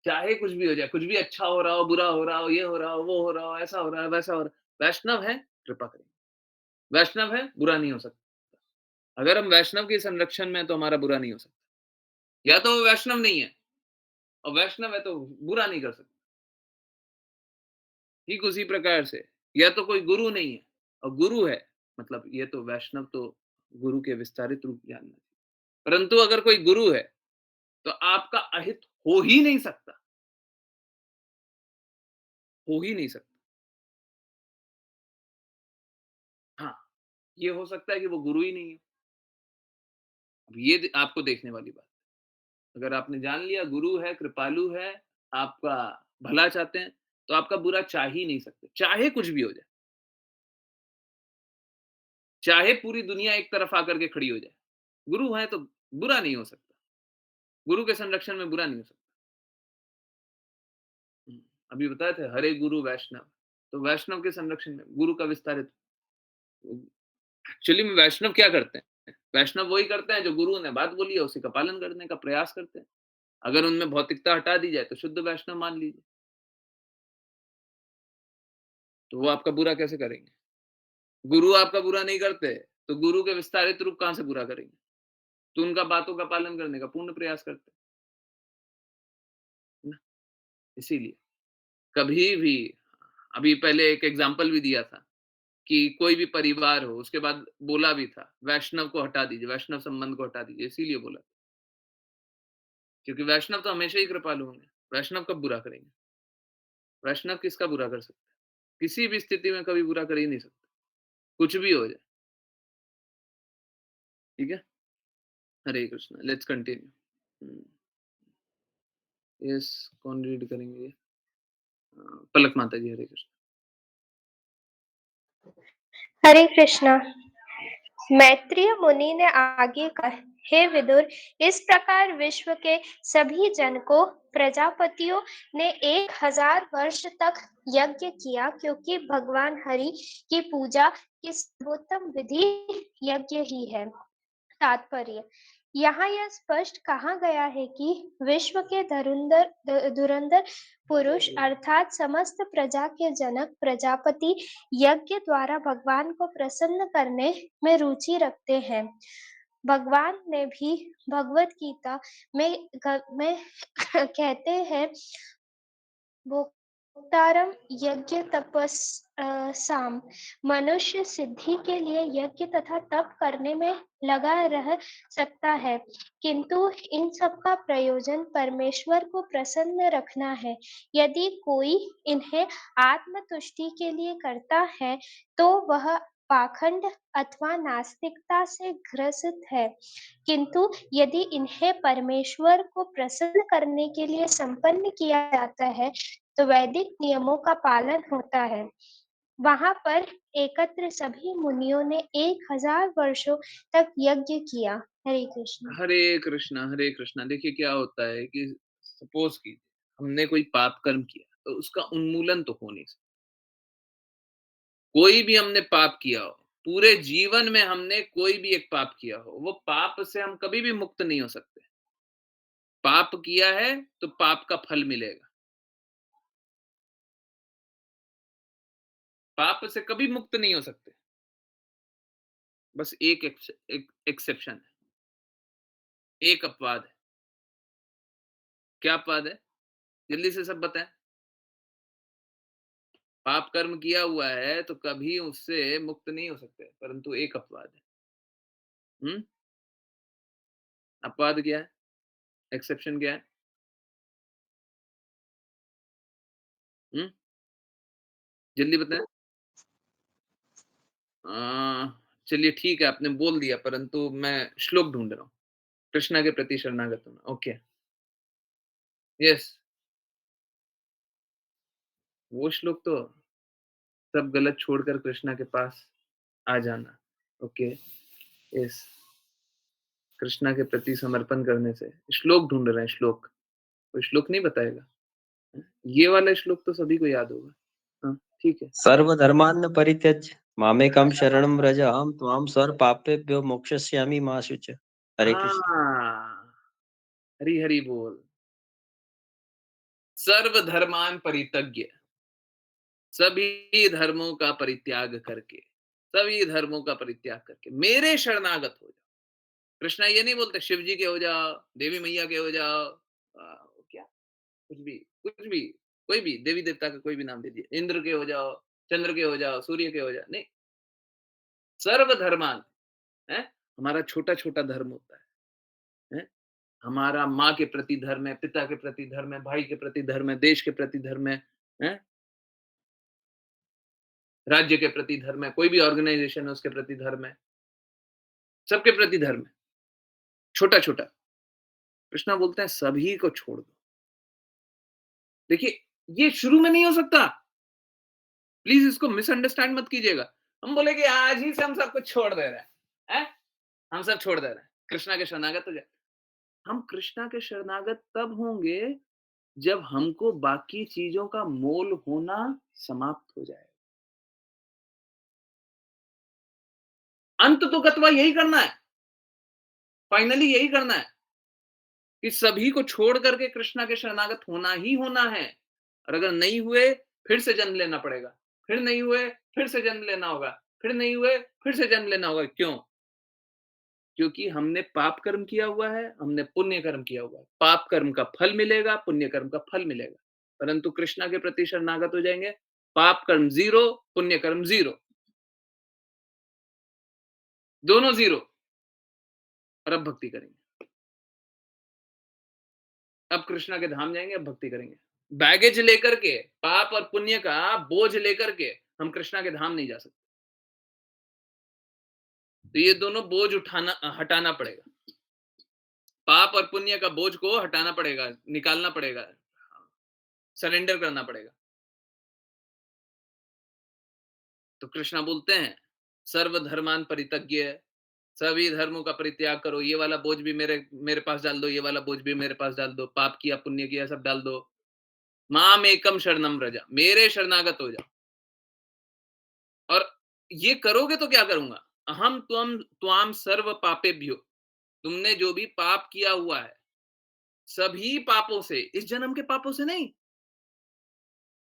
चाहे कुछ भी हो जाए, कुछ भी अच्छा हो रहा हो, बुरा हो रहा हो, ये हो रहा हो, वो हो रहा हो, ऐसा हो रहा है, वैसा हो रहा है। वैष्णव है, कृपा करेंगे। वैष्णव है, बुरा नहीं हो सकता। अगर हम वैष्णव के संरक्षण में हैं, तो हमारा बुरा नहीं हो सकता। या तो वो वैष्णव नहीं है और वैष्णव है तो बुरा नहीं कर सकता। ठीक उसी प्रकार से, या तो कोई गुरु नहीं है और गुरु है, मतलब ये तो वैष्णव तो गुरु के विस्तारित रूप जानना चाहिए। परंतु अगर कोई गुरु है, तो आपका अहित हो ही नहीं सकता, हो ही नहीं सकता। हाँ, ये हो सकता है कि वो गुरु ही नहीं है। अब ये आपको देखने वाली बात। अगर आपने जान लिया गुरु है, कृपालु है, आपका भला चाहते हैं, तो आपका बुरा चाह ही नहीं सकते, चाहे कुछ भी हो जाए। चाहे पूरी दुनिया एक तरफ आकर के खड़ी हो जाए। गुरु हैं तो बुरा नहीं हो सकता। गुरु के संरक्षण में बुरा नहीं हो सकता। हुँ, अभी बताए थे हरे गुरु वैष्णव, तो वैष्णव के संरक्षण में गुरु का विस्तारित एक्चुअली में वैष्णव क्या करते हैं? वैष्णव वही करते हैं जो गुरु ने बात बोली है, उसी का पालन करने का प्रयास करते हैं। अगर उनमें भौतिकता हटा दी जाए, तो शुद्ध वैष्णव मान लीजिए। तो वो आपका बुरा कैसे करेंगे? गुरु आपका बुरा नहीं करते, तो गुरु के विस्तारित रूप कहाँ से बुरा करेंगे? तो उनका बातों का पालन करने का पूर्ण प्रयास करते हैं ना, इसीलिए कभी भी अभी पहले एक एग्जांपल भी दिया था कि कोई भी परिवार हो, उसके बाद बोला भी था, वैष्णव को हटा दीजिए, वैष्णव संबंध को हटा दीजिए, इसीलिए बोला था। क्योंकि वैष्णव तो हमेशा ही कृपालु होंगे, वैष्णव कब बुरा करेंगे? वैष्णव किसका बुरा कर सकते हैं? किसी भी स्थिति में कभी बुरा कर ही नहीं सकते, कुछ भी हो जाए, ठीक है? Hare Krishna, let's continue. हुँ, यस, कौन रीड करेंगे ये? पलक माता जी, हरे कृष्ण। हरे कृष्णा। मैत्रेय मुनि ने आगे कहा, हे विदुर, इस प्रकार विश्व के सभी जन को प्रजापतियों ने 1000 वर्ष तक यज्ञ किया, क्योंकि भगवान हरि की पूजा की सर्वोत्तम विधि यज्ञ ही है। तात्पर्य, यहाँ यह स्पष्ट कहा गया है कि विश्व के धुरंधर पुरुष अर्थात समस्त प्रजा के जनक प्रजापति यज्ञ द्वारा भगवान को प्रसन्न करने में रुचि रखते हैं। भगवान ने भी भगवत गीता में कहते हैं, भोक्तारम यज्ञ साम, मनुष्य सिद्धि के लिए यज्ञ तथा तप करने में लगा रह सकता है, किंतु इन सब का प्रयोजन परमेश्वर को प्रसन्न रखना है। यदि कोई इन्हें आत्मतुष्टि के लिए करता है तो वह पाखंड अथवा नास्तिकता से ग्रसित है, किंतु यदि इन्हें परमेश्वर को प्रसन्न करने के लिए संपन्न किया जाता है तो वैदिक नियमों का पालन होता है। वहां पर एकत्र सभी मुनियों ने 1000 वर्षों तक यज्ञ किया। हरे कृष्ण। हरे कृष्णा, हरे कृष्णा। देखिए क्या होता है कि सपोज़ कीजिए हमने कोई पाप कर्म किया, तो उसका उन्मूलन तो हो नहीं सकता। कोई भी हमने पाप किया हो, पूरे जीवन में हमने कोई भी एक पाप किया हो, वो पाप से हम कभी भी मुक्त नहीं हो सकते। पाप किया है, तो पाप का फल मिलेगा। पाप से कभी मुक्त नहीं हो सकते। बस एक एक्सेप्शन है, एक अपवाद है। क्या अपवाद है? जल्दी से सब बताएँ। पाप कर्म किया हुआ है, तो कभी उससे मुक्त नहीं हो सकते, परंतु एक अपवाद है। हुँ? अपवाद क्या है? एक्सेप्शन क्या है? हुँ? जल्दी बताएँ। अ, चलिए ठीक है, आपने बोल दिया, परंतु मैं श्लोक ढूँढ रहा हूँ। कृष्णा के प्रति शरणागत होना, ओके। यस, वो श्लोक तो सब गलत छोड़कर कृष्णा के पास आ जाना, ओके। यस, कृष्णा के प्रति समर्पण करने से श्लोक ढूँढ रहे हैं, श्लोक। कोई श्लोक नहीं बताएगा? ये वाला श्लोक तो सभी को याद होगा। हाँ, ठीक है। सर्वधर्मान् परित्यज्य मामेकं शरणं व्रज अहं त्वां सर्वपापेभ्यो मोक्षयिष्यामि मा शुच। हरे कृष्ण। हाँ, हरि, हरि बोल। सर्वधर्मान् परित्यज्य, सभी धर्मों का परित्याग करके, सभी धर्मों का परित्याग करके मेरे शरणागत हो जाओ। कृष्णा ये नहीं बोलते शिव जी के हो जाओ, देवी मैया के हो जाओ, क्या कुछ भी, कोई भी देवी देवता का कोई भी नाम दे दिया, इंद्र के हो जाओ, चंद्र के हो जाओ, सूर्य के हो जाओ, नहीं, सर्वधर्मान है। हमारा छोटा-छोटा धर्म होता है? हमारा माँ के प्रति धर्म है, पिता के प्रति धर्म है, भाई के प्रति धर्म है, देश के प्रति धर्म है? राज्य के प्रति धर्म है, कोई भी ऑर्गेनाइजेशन है उसके प्रति धर्म है, सबके प्रति धर्म है, छोटा-छोटा। कृष्णा बोलते हैं सभी को छोड़ दो। देखिए, ये शुरू में नहीं हो सकता। प्लीज़ इसको मिसअंडरस्टैंड मत कीजिएगा। हम बोले कि आज ही से हम सब कुछ छोड़ दे रहे हैं? हम सब छोड़ दे रहे हैं, कृष्णा के शरणागत हो जाए। हम कृष्णा के शरणागत तब होंगे जब हमको बाकी चीज़ों का मोल होना समाप्त हो जाए। अंत तो गत्वा यही करना है, फाइनली यही करना है कि सभी को छोड़ करके कृष्णा के शरणागत होना ही होना है। और अगर नहीं हुए, फिर से जन्म लेना पड़ेगा, फिर नहीं हुए, फिर से जन्म लेना होगा, फिर नहीं हुए, फिर से जन्म लेना होगा। क्यों? क्योंकि हमने पाप कर्म किया हुआ है, हमने पुण्य कर्म किया हुआ है। पाप कर्म का फल मिलेगा, पुण्य कर्म का फल मिलेगा। परंतु कृष्णा के प्रति शरणागत हो जाएंगे, पाप कर्म 0, पुण्य कर्म 0, दोनों 0। और अब भक्ति करेंगे। अब कृष्णा के धाम जाएंगे, अब भक्ति करेंगे। बैगेज लेकर के, पाप और पुण्य का बोझ लेकर के हम कृष्णा के धाम नहीं जा सकते। तो ये दोनों बोझ हटाना पड़ेगा। पाप और पुण्य का बोझ को हटाना पड़ेगा, निकालना पड़ेगा, सरेंडर करना पड़ेगा। तो कृष्णा बोलते हैं सर्वधर्मान परित्यज्य, सभी धर्मों का परित्याग करो, ये वाला बोझ भी मेरे मेरे पास डाल दो, ये वाला बोझ भी मेरे पास डाल दो, पाप किया, पुण्य किया, सब डाल दो। माम एकम शरणम व्रजा, मेरे शरणागत हो जाओ। और ये करोगे तो क्या करूँगा? अहम त्वम त्वाम सर्व पापेभ्यो, तुमने जो भी पाप किया हुआ है, सभी पापों से, इस जन्म के पापों से नहीं,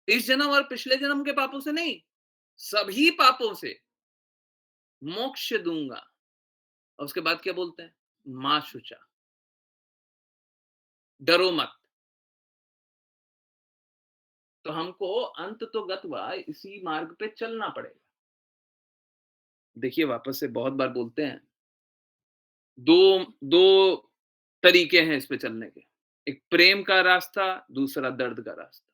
इस जन्म और पिछले जन्म के पापों से नहीं, सभी पापों से मोक्ष दूँगा। और उसके बाद क्या बोलते हैं? मा शुचा, डरो मत। तो हमको अंत तो गत्वा इसी मार्ग पे चलना पड़ेगा। देखिए वापस से बहुत बार बोलते हैं, 2 2 तरीके हैं इस पे चलने के। एक प्रेम का रास्ता, दूसरा दर्द का रास्ता।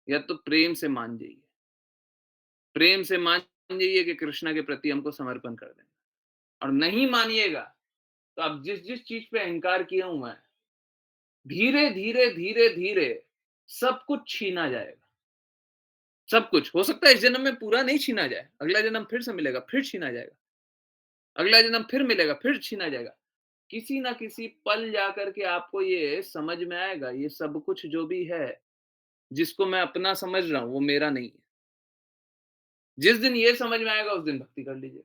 या तो प्रेम से मान जाइए। प्रेम से मान जाइए कि कृष्णा के प्रति हमको समर्पण कर दें। और नहीं मानिएगा, तो आप जिस-जिस चीज़ पे अहंकार किए हुए हैं, धीरे-धीरे, धीरे-धीरे सब कुछ छीना जाएगा। सब कुछ। हो सकता है इस जन्म में पूरा नहीं छीना जाए, अगला जन्म फिर से मिलेगा, फिर छीना जाएगा। अगला जन्म फिर मिलेगा, फिर छीना जाएगा। किसी ना किसी पल जाकर के आपको ये समझ में आएगा, ये सब कुछ जो भी है, जिसको मैं अपना समझ रहा हूँ, वो मेरा नहीं है। जिस दिन ये समझ में आएगा, उस दिन भक्ति कर लीजिए।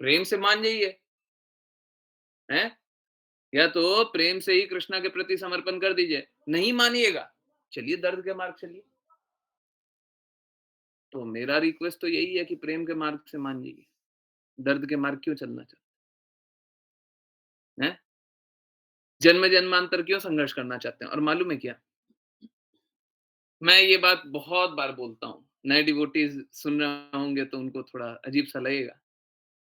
प्रेम से मान जाइए, हैं? या तो प्रेम से ही कृष्णा के प्रति समर्पण कर दीजिए। नहीं मानिएगा, चलिए दर्द के मार्ग चलिए। तो मेरा रिक्वेस्ट तो यही है कि प्रेम के मार्ग से मान जाइए। दर्द के मार्ग क्यों चलना चाहते हैं? जन्म-जन्मांतर क्यों संघर्ष करना चाहते हैं? और मालूम है क्या? मैं ये बात बहुत बार बोलता हूँ। नए डिवोटीज़ सुन रहे होंगे तो उनको थोड़ा अजीब-सा लगेगा,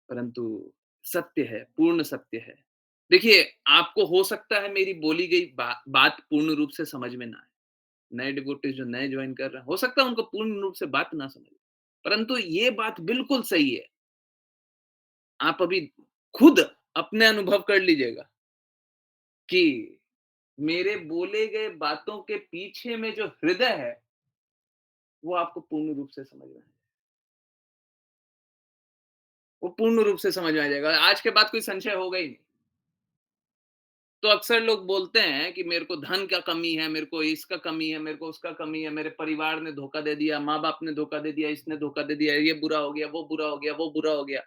परंतु सत्य है, पूर्ण सत्य है। देखिए, आपको हो सकता है मेरी बोली गई बात पूर्ण रूप से समझ में ना आए। नए डिवोटीज़ जो नए जॉइन कर रहे हैं, हो सकता है उनको पूर्ण रूप से बात ना समझ, परंतु ये बात बिल्कुल सही है। आप अभी खुद अपने अनुभव कर लीजिएगा कि मेरे बोले गए बातों के पीछे में जो हृदय है, वो आपको पूर्ण रूप से समझ में आएगा। वो पूर्ण रूप से समझ में आ जाएगा। आज के बाद कोई संशय होगा ही नहीं। तो अक्सर लोग बोलते हैं कि मेरे को धन का कमी है, मेरे को इसका कमी है, मेरे को उसका कमी है, मेरे परिवार ने धोखा दे दिया, माँ-बाप ने धोखा दे दिया, इसने धोखा दे दिया, ये बुरा हो गया, वो बुरा हो गया, वो बुरा हो गया।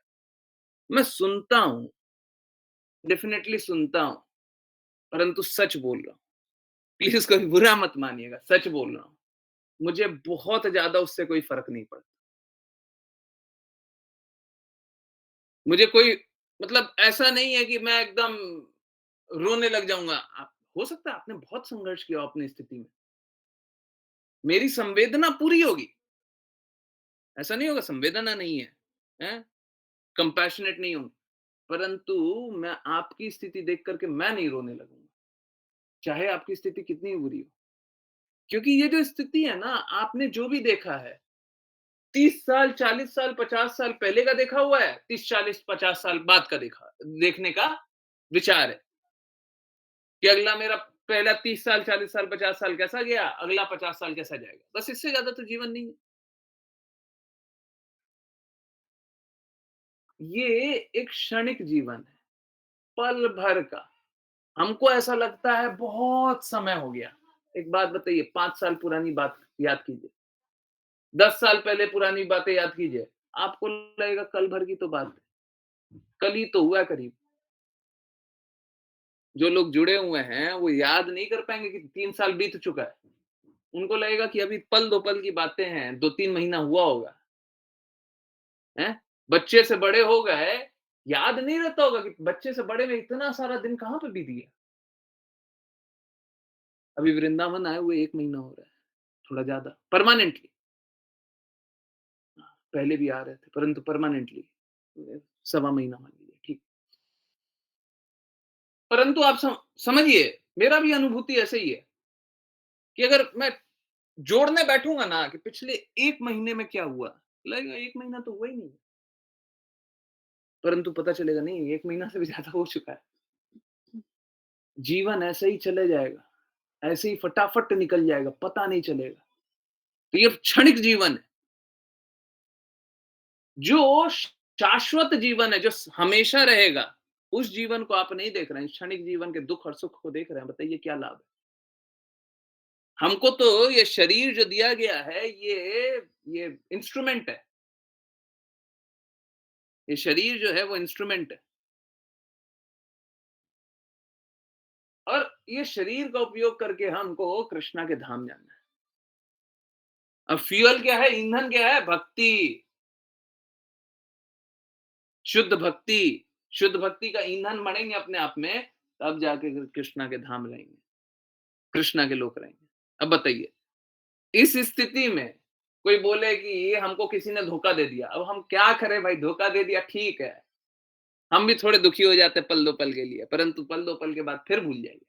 मैं सुनता हूँ, डेफ़िनेटली सुनता हूँ, परंतु सच बोल रहा हूँ। प्लीज़ कोई बुरा मत मानिएगा, सच बोल रहा हूँ। मुझे बहुत ज़्यादा उससे कोई फ़र्क नहीं पड़ता। मुझे कोई मतलब ऐसा नहीं है कि मैं एकदम रोने लग जाऊँगा। आप हो सकता है आपने बहुत संघर्ष किया हो अपनी स्थिति में। मेरी संवेदना पूरी होगी। ऐसा नहीं होगा संवेदना नहीं है, हैं? कंपैशनेट नहीं हूँ, परंतु मैं आपकी स्थिति देख कर के मैं नहीं रोने लगूँगा, चाहे आपकी स्थिति कितनी भी बुरी हो। क्योंकि ये जो स्थिति है ना, आपने जो भी देखा है, 30 साल, 40 साल, 50 साल पहले का देखा हुआ है, 30, 40, 50 साल बाद का देखने का विचार है, कि अगला मेरा पहला 30 साल, 40 साल, 50 साल कैसा गया, अगला 50 साल कैसा जाएगा। बस इससे ज़्यादा तो जीवन नहीं है। ये एक क्षणिक जीवन है, पल भर का। हमको ऐसा लगता है बहुत समय हो गया। एक बात बताइए 5 साल पुरानी बात याद कीजिए, 10 साल पहले पुरानी बातें याद कीजिए, आपको लगेगा कल भर की तो बात है, कल ही तो हुआ करीब। जो लोग जुड़े हुए हैं वो याद नहीं कर पाएँगे कि 3 साल बीत चुका है। उनको लगेगा कि अभी पल दो पल की बातें हैं, 2-3 महीना हुआ होगा, हैं? बच्चे से बड़े हो गए, याद नहीं रहता होगा कि बच्चे से बड़े में इतना सारा दिन कहाँ पे बीत गया। अभी वृंदावन आए हुए 1 महीना हो रहा है, थोड़ा ज़्यादा, परमानेंटली। पहले भी आ रहे थे, परंतु परमानेंटली सवा महीना मान लीजिए, ठीक। परंतु आप समझिए, मेरा भी अनुभूति ऐसे ही है कि अगर मैं जोड़ने बैठूँगा ना कि पिछले 1 महीने में क्या हुआ, लगेगा 1 महीना तो हुआ ही नहीं है। परंतु पता चलेगा नहीं 1 महीना से भी ज़्यादा हो चुका है। जीवन ऐसे ही चले जाएगा, ऐसे ही फटाफट निकल जाएगा, पता नहीं चलेगा। तो ये क्षणिक जीवन है। जो शाश्वत जीवन है जो हमेशा रहेगा, उस जीवन को आप नहीं देख रहे हैं, क्षणिक जीवन के दुख और सुख को देख रहे हैं, बताइए क्या लाभ है? हमको तो ये शरीर जो दिया गया है, ये इंस्ट्रूमेंट है। ये शरीर जो है वो इंस्ट्रूमेंट है, और ये शरीर का उपयोग करके हमको कृष्णा के धाम जाना है। अब फ्यूल क्या है, ईंधन क्या है? भक्ति, शुद्ध भक्ति। शुद्ध भक्ति का ईंधन बढ़ेंगे अपने आप में, तब जाके कृष्णा के धाम रहेंगे, कृष्णा के लोग रहेंगे। अब बताइए, इस स्थिति में कोई बोले कि हमको किसी ने धोखा दे दिया, अब हम क्या करें भाई? धोखा दे दिया, ठीक है, हम भी थोड़े दुखी हो जाते पल दो पल के लिए, परंतु पल दो पल के बाद फिर भूल जाइए।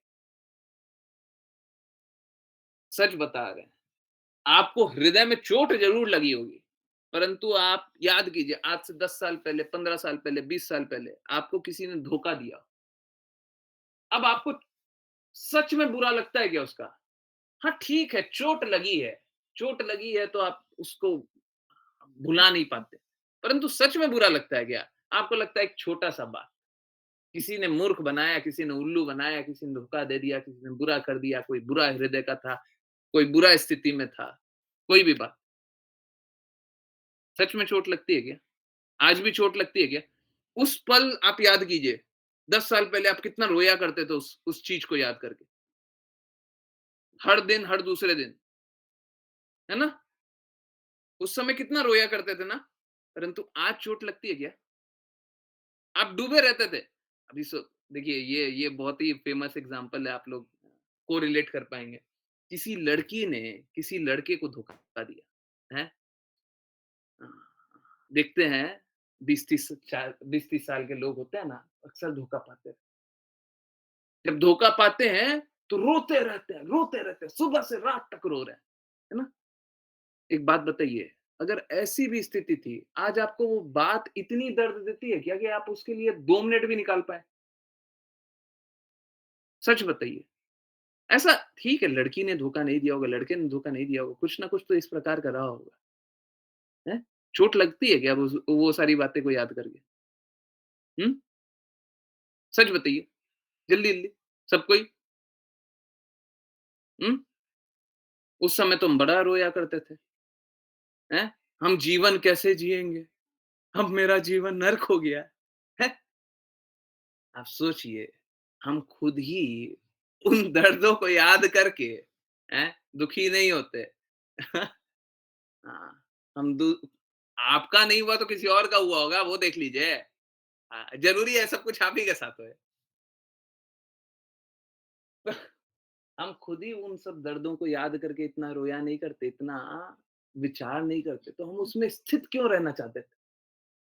सच बता रहे हैं, आपको हृदय में चोट जरूर लगी होगी, परंतु आप याद कीजिए, आज से 10 साल पहले, 15 साल पहले, 20 साल पहले आपको किसी ने धोखा दिया, अब आपको सच में बुरा लगता है क्या उसका? हाँ ठीक है, चोट लगी है, चोट लगी है तो आप उसको भुला नहीं पाते, परंतु सच में बुरा लगता है क्या? आपको लगता है एक छोटा सा बात, किसी ने मूर्ख बनाया, किसी ने उल्लू बनाया, किसी ने धोखा दे दिया, किसी ने बुरा कर दिया, कोई बुरा हृदय का था, कोई बुरा स्थिति में था, कोई भी बात, सच में चोट लगती है क्या? आज भी चोट लगती है क्या? उस पल आप याद कीजिए, 10 साल पहले आप कितना रोया करते थे उस चीज को याद करके, हर दिन, हर दूसरे दिन, है ना? उस समय कितना रोया करते थे ना, परंतु आज चोट लगती है क्या? आप डूबे रहते थे। अभी देखिए, ये बहुत ही फेमस एग्जांपल है, आप लोग को रिलेट कर पाएंगे। किसी लड़की ने किसी लड़के को धोखा दिया है। देखते हैं 20-30 साल के लोग होते हैं ना, अक्सर धोखा पाते हैं। जब धोखा पाते हैं तो रोते रहते हैं, सुबह से रात तक रो रहे हैं, है ना? एक बात बताइए, अगर ऐसी भी स्थिति थी, आज आपको वो बात इतनी दर्द देती है क्या कि आप उसके लिए 2 मिनट भी निकाल पाए? सच बताइए। ऐसा ठीक है, लड़की ने धोखा नहीं दिया होगा, लड़के ने धोखा नहीं दिया होगा, कुछ ना कुछ तो इस प्रकार का रहा होगा, हैं? चोट लगती है क्या वो सारी बातें को याद करके? हुँ? सच बताइए, जल्दी-जल्दी, सब कोई, हुँ? उस समय तो हम बड़ा रोया करते थे, हैं? हम जीवन कैसे जिएँगे? अब मेरा जीवन नर्क हो गया है। आप सोचिए, हम खुद ही उन दर्दों को याद करके, हैं, दुखी नहीं होते। हाँ, हम दु आपका नहीं हुआ तो किसी और का हुआ होगा, वो देख लीजिए। हाँ, ज़रूरी है सब कुछ आप ही के साथ होए। हम खुद ही उन सब दर्दों को याद करके इतना रोया नहीं करते, इतना विचार नहीं करते, तो हम उसमें स्थित क्यों रहना चाहते थे?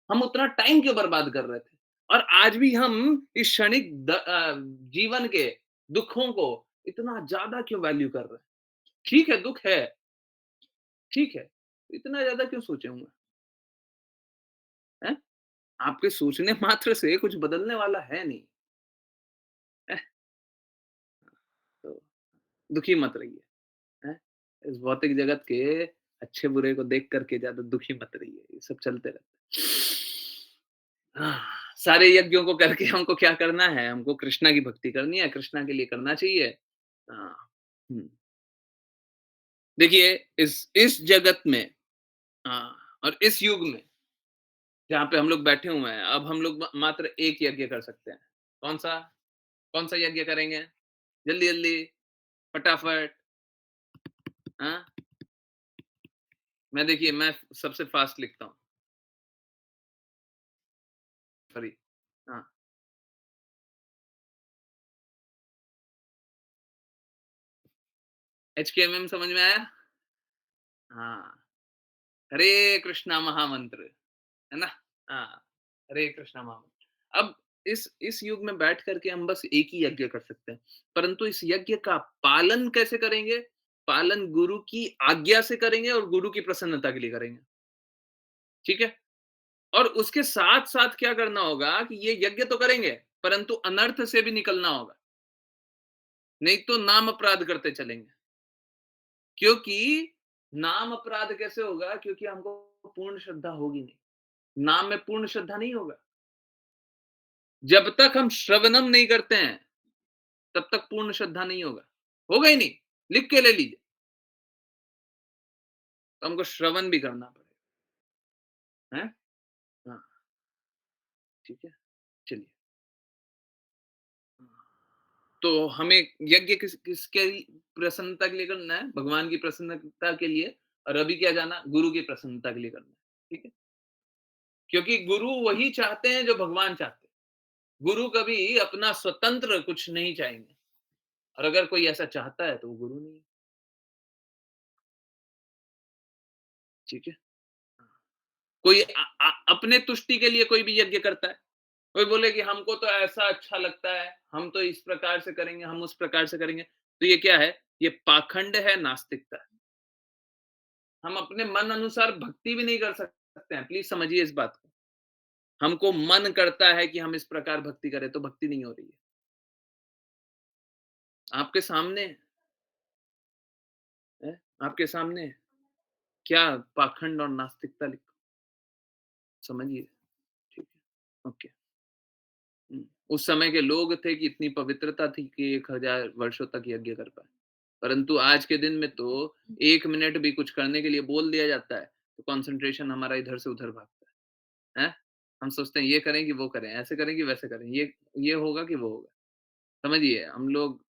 हम उतना टाइम क्यों बर्बाद कर रहे थे? और आज भी हम इस क्षणिक जीवन के दुखों को इतना ज़्यादा क्यों वैल्यू कर रहे हैं? ठीक है, दुःख है, ठीक है, इतना ज़्यादा क्यों सोचे होंगे, हैं? आपके सोचने मात्र से कुछ बदलने वाला है नहीं, हैं? तो दुखी मत रहिए, हैं? इस भौतिक जगत के अच्छे-बुरे को देख कर के ज़्यादा दुखी मत रहिए, ये सब चलते रहता है। हाँ, सारे यज्ञों को करके हमको क्या करना है? हमको कृष्णा की भक्ति करनी है, कृष्णा के लिए करना चाहिए। हाँ, हुँ। देखिए, इस जगत में, और इस युग में जहाँ पे हम लोग बैठे हुए हैं, अब हम लोग मात्र एक यज्ञ कर सकते हैं। कौन-सा? कौन-सा यज्ञ करेंगे? जल्दी-जल्दी, फटाफट, हाँ? देखिए, मैं सबसे फास्ट लिखता हूँ, सॉरी, हाँ, एचकेएमएम समझ में आया? हाँ, हरे कृष्णा महामंत्र, है ना? हाँ, हरे कृष्णा महामंत्र। अब इस युग में बैठ कर के हम बस एक ही यज्ञ कर सकते हैं, परंतु इस यज्ञ का पालन कैसे करेंगे? पालन गुरु की आज्ञा से करेंगे और गुरु की प्रसन्नता के लिए करेंगे, ठीक है? और उसके साथ-साथ क्या करना होगा कि ये यज्ञ तो करेंगे, परंतु अनर्थ से भी निकलना होगा, नहीं तो नाम अपराध करते चलेंगे। क्योंकि नाम अपराध कैसे होगा? क्योंकि हमको पूर्ण श्रद्धा होगी नहीं। नाम में पूर्ण श्रद्धा नहीं होगा। जब तक हम श्रवणम नहीं करते हैं, तब तक पूर्ण श्रद्धा नहीं होगा। होगा ही नहीं, लिख के ले लीजिए। तो हमको श्रवण भी करना पड़ेगा, हैं? हाँ, ठीक है, चलिए। तो हमें यज्ञ किसके प्रसन्नता के लिए करना है? भगवान की प्रसन्नता के लिए। और अभी क्या जाना? गुरु की प्रसन्नता के लिए करना है, ठीक है? क्योंकि गुरु वही चाहते हैं जो भगवान चाहते हैं। गुरु कभी अपना स्वतंत्र कुछ नहीं चाहेंगे, और अगर कोई ऐसा चाहता है तो वो गुरु नहीं है, ठीक है? कोई अपने तुष्टि के लिए कोई भी यज्ञ करता है। कोई बोले कि हमको तो ऐसा अच्छा लगता है, हम तो इस प्रकार से करेंगे, हम उस प्रकार से करेंगे। तो ये क्या है? ये पाखंड है, नास्तिकता है। हम अपने मन अनुसार भक्ति भी नहीं कर सकते हैं, प्लीज समझिए इस बात को। हमको मन करता है कि हम इस प्रकार भक्ति करें, तो भक्ति नहीं हो रही है। आपके सामने है, आपके सामने है। क्या पाखंड और नास्तिकता लिखो, समझिए, ठीक है, ओके। उस समय के लोग थे कि इतनी पवित्रता थी कि 1000 वर्षों तक यज्ञ कर पाए। परंतु आज के दिन में तो 1 मिनट भी कुछ करने के लिए बोल दिया जाता है, तो कंसंट्रेशन हमारा इधर से उधर भागता है, हैं? हम सोचते हैं ये करें कि वो करें, ऐसे करें कि वैसे करें, ये होगा कि वो होगा। समझिए, हम लोग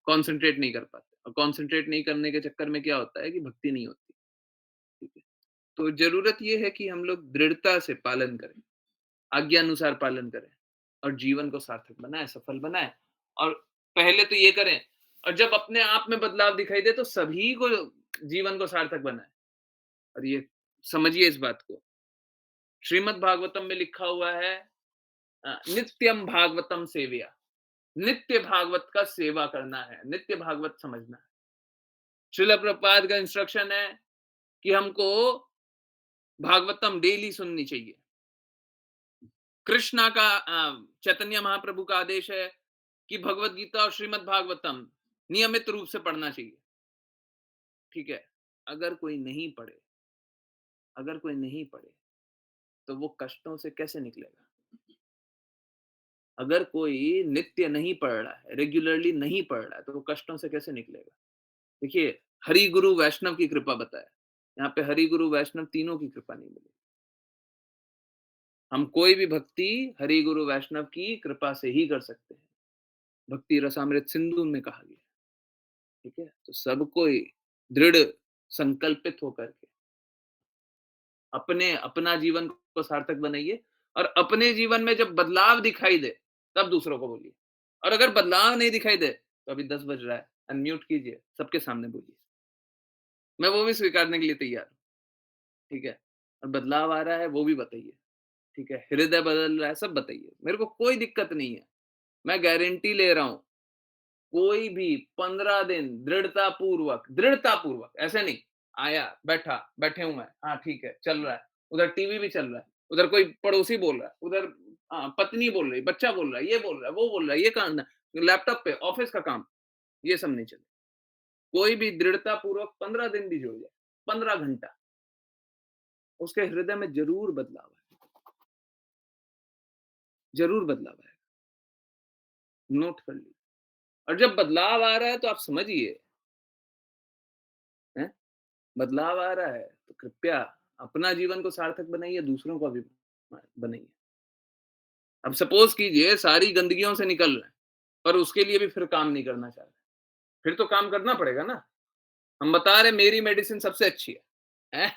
कंसंट्रेट नहीं कर पाते, और कंसंट्रेट नहीं करने के चक्कर में क्या होता है कि भक्ति नहीं होती, ठीक है? तो ज़रूरत ये है कि हम लोग दृढ़ता से पालन करें, आज्ञानुसार पालन करें, और जीवन को सार्थक बनाएँ, सफल बनाएँ। और पहले तो ये करें, और जब अपने आप में बदलाव दिखाई दे तो सभी को जीवन को सार्थक बनाएँ। और ये समझिए इस बात को। श्रीमद् भागवतम में लिखा हुआ है, नित्यम भागवतम सेवया। नित्य भागवत का सेवा करना है, नित्य भागवत समझना है। श्रील प्रभुपाद का इंस्ट्रक्शन है कि हमको भागवतम डेली सुननी चाहिए। कृष्णा का चैतन्य महाप्रभु का आदेश है कि भगवत गीता और श्रीमद् भागवतम नियमित रूप से पढ़ना चाहिए, ठीक है? अगर कोई नहीं पढ़े, अगर कोई नहीं पढ़े, तो वो कष्टों से कैसे निकलेगा? अगर कोई नित्य नहीं पढ़ रहा है, रेगुलरली नहीं पढ़ रहा है, तो वो कष्टों से कैसे निकलेगा? देखिए, हरि गुरु वैष्णव की कृपा बताया। यहाँ पे हरि गुरु वैष्णव तीनों की कृपा नहीं मिली। हम कोई भी भक्ति हरि गुरु वैष्णव की कृपा से ही कर सकते हैं। भक्ति रसामृत सिंधु में कहा गया, ठीक है? तो सब कोई दृढ़ संकल्पित होकर के अपना जीवन को सार्थक बनाइए, और अपने जीवन में जब बदलाव दिखाई दे, तब दूसरों को बोलिए। और अगर बदलाव नहीं दिखाई दे, तो अभी 10 बज रहा है, अनम्यूट कीजिए, सबके सामने बोलिए। मैं वो भी स्वीकारने के लिए तैयार हूँ, ठीक है? और बदलाव आ रहा है, वो भी बताइए, ठीक है? हृदय बदल रहा है, सब बताइए। मेरे को कोई दिक्कत नहीं है। मैं गारंटी ले रहा हूँ, कोई भी 15 दिन दृढ़ता पूर्वक, ऐसे नहीं, आया, बैठे हूँ मैं, हाँ ठीक है, चल रहा है, उधर टीवी भी चल रहा है, उधर कोई पड़ोसी बोल रहा है, उधर पत्नी बोल रही, बच्चा बोल रहा है, ये बोल रहा है, वो बोल रहा है, ये काम, लैपटॉप पे ऑफिस का काम, ये सब नहीं चले। कोई भी दृढ़ता पूर्वक 15 दिन भी जुड़ जाए, 15 घंटा, उसके हृदय में जरूर बदलाव है, जरूर बदलाव है, नोट कर लीजिए। और जब बदलाव आ रहा है तो आप समझिए, हैं? बदलाव आ रहा है तो कृपया अपना जीवन को सार्थक बनाइए, दूसरों का भी बनाइए। अब सपोज कीजिए सारी गंदगियों से निकल रहे हैं, पर उसके लिए भी फिर काम नहीं करना चाह रहे, फिर तो काम करना पड़ेगा ना। हम बता रहे मेरी मेडिसिन सबसे अच्छी है?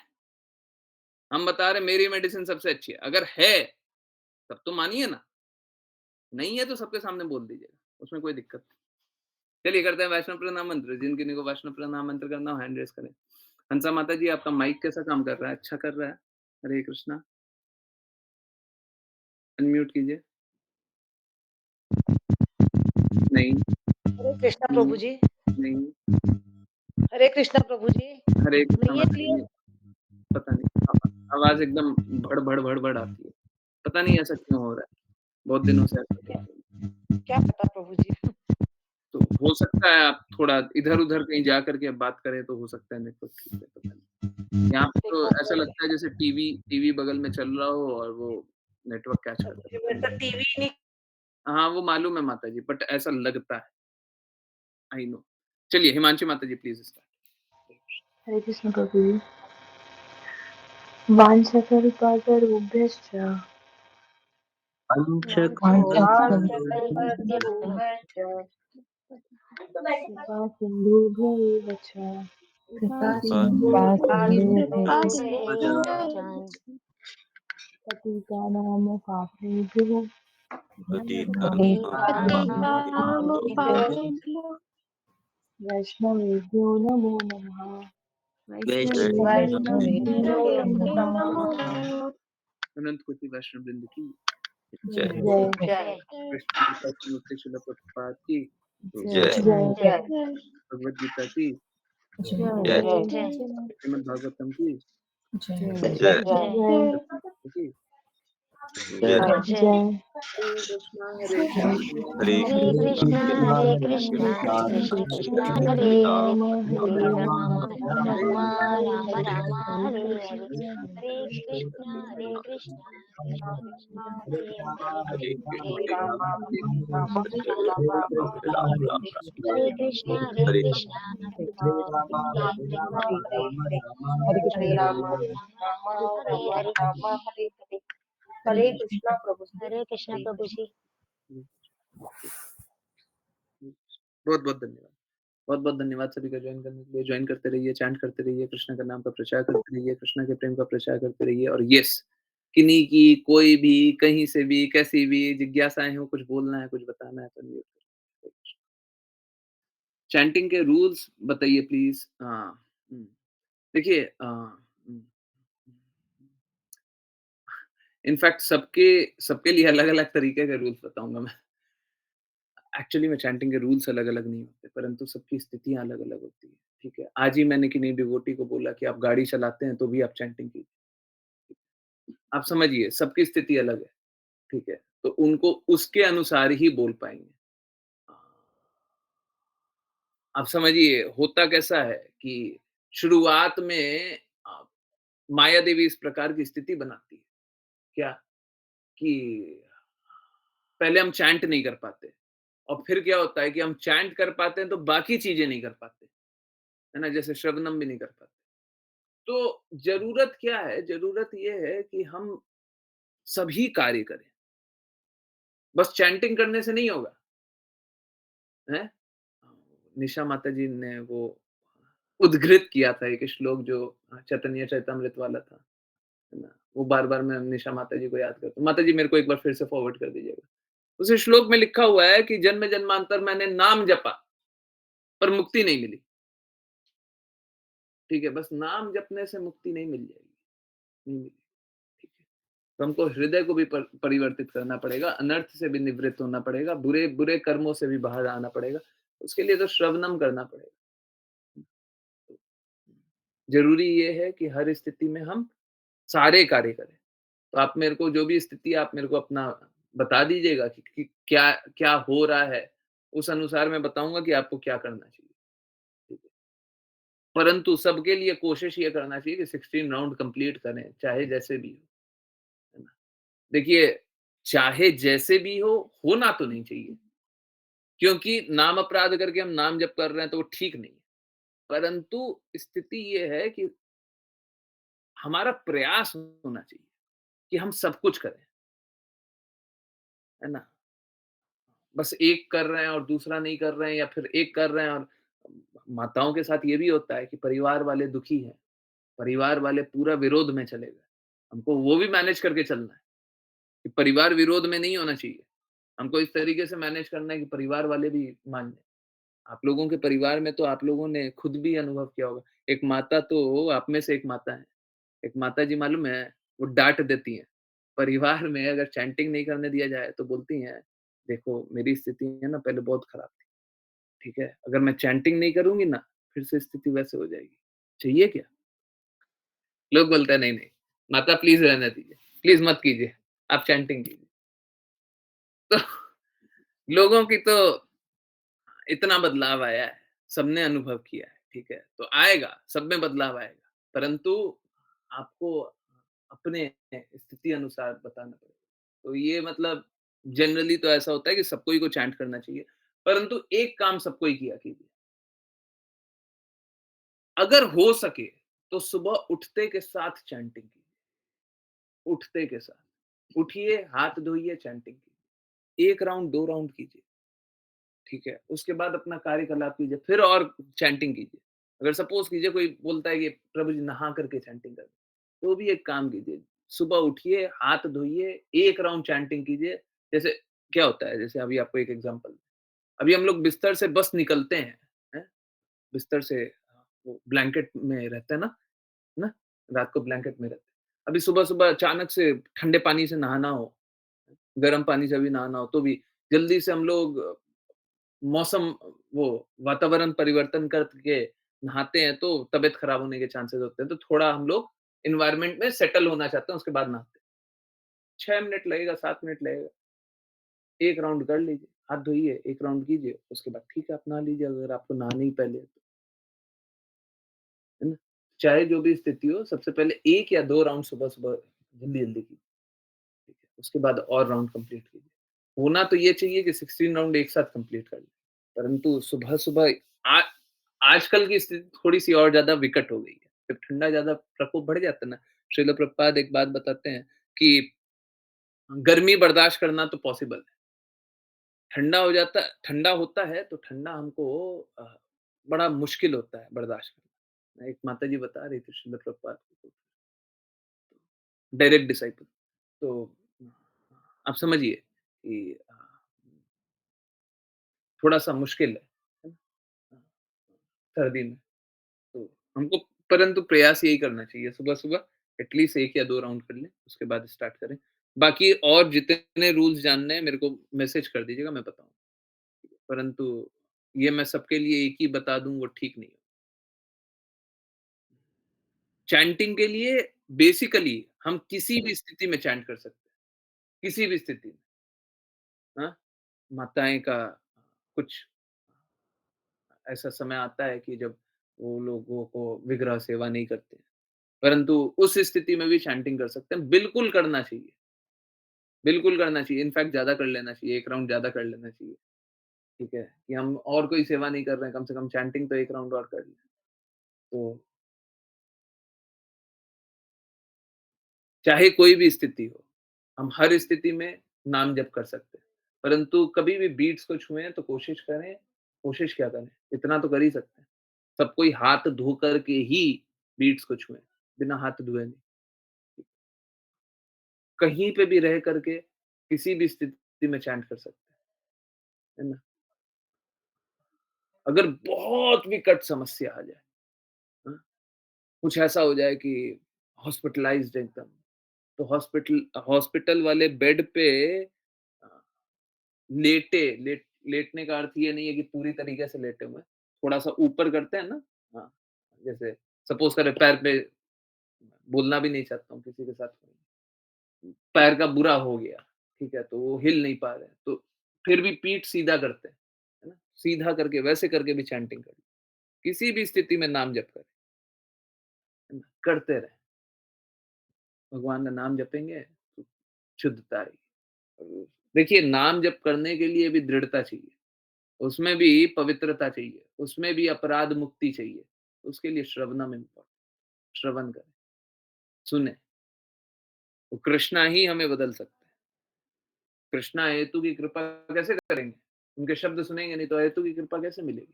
हम बता रहे मेरी मेडिसिन सबसे अच्छी है, अगर है तब तो मानिए ना, नहीं है तो सबके सामने बोल दीजिएगा, उसमें कोई दिक्कत नहीं। चलिए करते हैं वैष्णव प्रणाम मंत्र। जिन किन्हीं को वैष्णव प्रणाम मंत्र करना हो हैंड रेस करें। हंसा माता जी, आपका माइक कैसा काम कर रहा है? अच्छा कर रहा है? हरे कृष्णा, अनम्यूट कीजिए। नहीं, हरे कृष्णा नहीं, प्रभु जी। नहीं, हरे कृष्णा प्रभु जी। हरे कृष्णा नहीं है माता जी। क्लियर। पता नहीं, आवाज एकदम भड़-भड़ आती है। पता नहीं ऐसा क्यों हो रहा है? बहुत दिनों से ऐसा हो रहा है। क्या पता प्रभु जी। तो हो सकता है आप थोड़ा इधर-उधर कहीं जा कर के बात करें, तो हो सकता है नेटवर्क ठीक है, पता नहीं। यहाँ पे तो देखो ऐसा लगता है जैसे टीवी टीवी बगल में चल रहा हो और वो नेटवर्क कैच कर रहा मुझे मेरे तो टीवी नहीं है। हाँ, वो मालूम है माताजी बट ऐसा लगता है। I know. चलिए हिमांशी माताजी प्लीज़ स्टार्ट। हरे कृष्ण प्रभु जी। वाञ्छकल्पतरुभ्यश्च वाञ्छकल्पतरुभ्यश्च कृपासिन्धुभ्य एव च कृपा कृपा कृपासिन्धुभ्यैव सिन्धुभ्य पतितानां पापेभ्यो पतितामुपावेभ्यो वैष्णवेभ्यो नमो नमः। वैष्णवेभ्यो वैष्णवेभ्यो नमो नमः। नमः। अनंत कोटि वैष्णव वृंद की जय जय जय कृष्ण की कथा मुक्ति शिला प्रभुपाद की जय जय जय भगवद गीता की जय जय श्रीमद् भागवतम की जय जय जय की जय जय हरे कृष्णा हरे हरे कृष्णा कृष्ण हरे हरे कृष्णा हरे कृष्ण कृष्णा कृष्ण कृष्णा हरे हरे हरे राम हरे हरे राम राम हरे हरे राम राम हरे राम हरे हरे हरे कृष्ण हरे कृष्णा कृष्ण कृष्णा हरे हरे हरे राम हरे राम हरे कृष्णा हरे हरे राम हरे हरे हरे कृष्णा प्रभु जी। हरे कृष्णा प्रभु जी। बहुत बहुत धन्यवाद। बहुत बहुत धन्यवाद सभी का ज्वाइन करने के लिए। ज्वाइन करते रहिए, चैंट करते रहिए, कृष्ण का नाम का प्रचार करते रहिए, कृष्ण के प्रेम का प्रचार करते रहिए और यस किन्हीं की कोई भी कहीं से भी कैसी भी जिज्ञासाएं हो, कुछ बोलना है, कुछ बताना है तो नहीं। चैंटिंग के रूल्स बताइए प्लीज। हाँ। देखिए इनफैक्ट सबके सबके लिए अलग अलग तरीके के रूल्स बताऊंगा मैं। एक्चुअली में चैंटिंग के रूल्स अलग-अलग नहीं होते, परंतु सबकी स्थितियाँ अलग-अलग होती हैं, ठीक है? आज ही मैंने किन्हीं डिवोटी को बोला कि आप गाड़ी चलाते हैं, तो भी आप चैंटिंग कीजिए। आप समझिए, सबकी स्थिति अलग है, ठीक है? तो उनको उसके अनुसार ही बोल पाएँगे। आप समझिए, होता कैसा है कि शुरुआत में माया देवी इस प्रकार की स्थिति बनाती है, क्या? कि पहले हम चैंट नहीं कर पाते और फिर क्या होता है कि हम चैंट कर पाते हैं, तो बाकी चीज़ें नहीं कर पाते, है ना? जैसे श्रवणम भी नहीं कर पाते। तो ज़रूरत क्या है? ज़रूरत ये है कि हम सभी कार्य करें। बस चैंटिंग करने से नहीं होगा, हैं? निशा माताजी ने वो उद्धृत किया था एक श्लोक जो चैतन्य चरितमृत वाला था, है ना? वो बार-बार मैं निशा माताजी को याद करता हूँ। माताजी मेरे को एक बार फिर से फॉरवर्ड कर दीजिएगा। उस श्लोक में लिखा हुआ है कि जन्म-जन्मांतर मैंने नाम जपा, पर मुक्ति नहीं मिली। ठीक है? बस नाम जपने से मुक्ति नहीं मिल जाएगी, नहीं मिलेगी। ठीक है? तो हमको हृदय को भी परिवर्तित करना पड़ेगा, अनर्थ से भी निवृत्त होना पड़ेगा, बुरे बुरे कर्मों से भी बाहर आना पड़ेगा। उसके लिए तो श्रवणम करना पड़ेगा। ज़रूरी ये है कि हर स्थिति में हम सारे कार्य करें। तो आप मेरे को जो भी स्थिति आप मेरे को अपना बता दीजिएगा कि क्या क्या हो रहा है, उस अनुसार मैं बताऊँगा कि आपको क्या करना चाहिए। ठीक है? परंतु सबके लिए कोशिश ये करना चाहिए कि 16 राउंड कंप्लीट करें, चाहे जैसे भी हो। है ना? देखिए, चाहे जैसे भी हो, होना तो नहीं चाहिए। क्योंकि नाम अपराध करके हम नाम जप कर रहे हैं तो वो ठीक नहीं है। परंतु स्थिति ये है कि हमारा प्रयास होना चाहिए कि हम सब कुछ करें, है ना? बस एक कर रहे हैं और दूसरा नहीं कर रहे हैं या फिर एक कर रहे हैं और माताओं के साथ ये भी होता है कि परिवार वाले दुखी हैं, परिवार वाले पूरा विरोध में चले गए। हमको वो भी मैनेज करके चलना है कि परिवार विरोध में नहीं होना चाहिए। हमको इस तरीके से मैनेज करना है कि परिवार वाले भी मान जाएँ। आप लोगों के परिवार में तो आप लोगों ने खुद भी अनुभव किया होगा। एक माता तो आप में से एक माता है। एक माताजी मालूम है, वो डाँट देती हैं। परिवार में अगर चैंटिंग नहीं करने दिया जाए तो बोलती हैं, देखो मेरी स्थिति है ना पहले बहुत खराब थी, ठीक है? अगर मैं चैंटिंग नहीं करूँगी ना, फिर से स्थिति वैसे हो जाएगी। चाहिए क्या? लोग बोलते हैं नहीं, नहीं, माता प्लीज़ रहने दीजिए, प्लीज़ मत कीजिए, आप चैंटिंग कीजिए। तो लोगों की तो इतना बदलाव आया है, सबने अनुभव किया है, ठीक है? तो आएगा, सब में बदलाव आएगा। परंतु आपको अपने स्थिति अनुसार बताना पड़ेगा। तो ये मतलब जनरली तो ऐसा होता है कि सबको ही को चैंट करना चाहिए, परंतु एक काम सबको ही किया कीजिए। अगर हो सके तो सुबह उठते के साथ चैंटिंग कीजिए, उठते के साथ। उठिए, हाथ धोइए, चैंटिंग कीजिए। 1 राउंड, 2 राउंड कीजिए, ठीक है? उसके बाद अपना कार्यकलाप कीजिए, फिर और चैंटिंग कीजिए। अगर सपोज़ कीजिए कोई बोलता है कि प्रभु जी नहा करके चैंटिंग करें, तो भी एक काम कीजिए, सुबह उठिए, हाथ धोइए, 1 राउंड चैंटिंग कीजिए। जैसे क्या होता है, जैसे अभी आपको एक एग्ज़ाम्पल, अभी हम लोग बिस्तर से बस निकलते हैं, हैं? बिस्तर से वो ब्लैंकेट में रहते हैं ना? रात को ब्लैंकेट में रहते हैं। अभी सुबह-सुबह अचानक से ठंडे पानी से नहाना हो, गर्म पानी से भी नहाना हो, तो भी जल्दी से हम लोग मौसम वो वातावरण परिवर्तन करके नहाते हैं, तो तबीयत खराब होने के चांसेस होते हैं। तो थोड़ा हम लोग एनवायरनमेंट में सेटल होना चाहते हैं, उसके बाद नहाते हैं। 6 मिनट लगेगा, 7 मिनट लगेगा, 1 राउंड कर लीजिए, हाथ धोइए, 1 राउंड कीजिए, उसके बाद ठीक है, आप नहा लीजिए अगर आपको नहाना ही पहले है तो, है ना? चाहे जो भी स्थिति हो, सबसे पहले 1 या 2 राउंड सुबह-सुबह जल्दी-जल्दी कीजिए, ठीक है? उसके बाद और राउंड कंप्लीट कीजिए। होना तो ये चाहिए कि 16 राउंड एक साथ कंप्लीट कर लें, परंतु सुबह-सुबह आ आजकल की स्थिति थोड़ी-सी और ज़्यादा विकट हो गई है। जब ठंडा ज़्यादा प्रकोप बढ़ जाता है ना, श्रील प्रभुपाद एक बात बताते हैं कि गर्मी बर्दाश्त करना तो पॉसिबल है। ठंडा होता है तो ठंडा हमको अ, बड़ा मुश्किल होता है बर्दाश्त करना। एक माताजी बता रही थी श्रील प्रभुपाद को, डायरेक्ट डिसाइपल। तो आप समझिए कि थोड़ा-सा मुश्किल है ना? सर्दी में। तो हमको परंतु प्रयास यही करना चाहिए सुबह-सुबह एटलीस्ट 1 या 2 राउंड कर लें, उसके बाद स्टार्ट करें। बाकी और जितने रूल्स जानने हैं मेरे को मैसेज कर दीजिएगा, मैं बताऊँगा। परंतु ये मैं सबके लिए एक ही बता दूँ वो ठीक नहीं है। चैंटिंग के लिए बेसिकली हम किसी भी स्थिति में चैंट कर सकते हैं, किसी भी स्थिति में, हाँ? माताएँ का कुछ ऐसा समय आता है कि जब वो लोगों को विग्रह सेवा नहीं करते हैं, परंतु उस स्थिति में भी चैंटिंग कर सकते हैं, बिल्कुल करना चाहिए, इनफैक्ट ज़्यादा कर लेना चाहिए, 1 राउंड ज़्यादा कर लेना चाहिए, ठीक है? कि हम और कोई सेवा नहीं कर रहे हैं, कम से कम चैंटिंग तो 1 राउंड और कर लें। तो चाहे कोई भी स्थिति हो, हम हर स्थिति में नाम जप कर सकते हैं, परंतु कभी भी बीट्स को छुएँ तो कोशिश क्या करें? इतना तो कर ही सकते हैं। सब कोई हाथ धो कर के ही बीट्स को छुएँ, बिना हाथ धोए नहीं। कहीं पे भी रह करके, किसी भी स्थिति में चैंट कर सकते हैं, है ना? अगर बहुत विकट समस्या आ जाए, हाँ, कुछ ऐसा हो जाए कि हॉस्पिटलाइज़्ड एकदम, तो हॉस्पिटल वाले बेड पे अ, लेटने का अर्थ ये नहीं है कि पूरी तरीके से लेटे हुए हैं, थोड़ा-सा ऊपर करते हैं ना? हाँ, जैसे सपोज़ करें पैर पे बोलना भी नहीं चाहता हूँ किसी के साथ, पैर का बुरा हो गया, ठीक है? तो वो हिल नहीं पा रहे हैं, तो फिर भी पीठ सीधा करते हैं, है ना? सीधा करके वैसे करके भी चैंटिंग करें। किसी भी स्थिति में नाम जप करें, है ना? करते रहें। भगवान का नाम जपेंगे तो शुद्धता आएगी। और देखिए नाम जप करने के लिए भी दृढ़ता चाहिए, उसमें भी पवित्रता चाहिए, उसमें भी अपराध मुक्ति चाहिए। उसके लिए श्रवणम इम्पोर्टेंट, श्रवण करें, सुनें, तो कृष्णा ही हमें बदल सकते हैं। कृष्णा हेतु की कृपा कैसे करेंगे? उनके शब्द सुनेंगे नहीं तो हेतु की कृपा कैसे मिलेगी?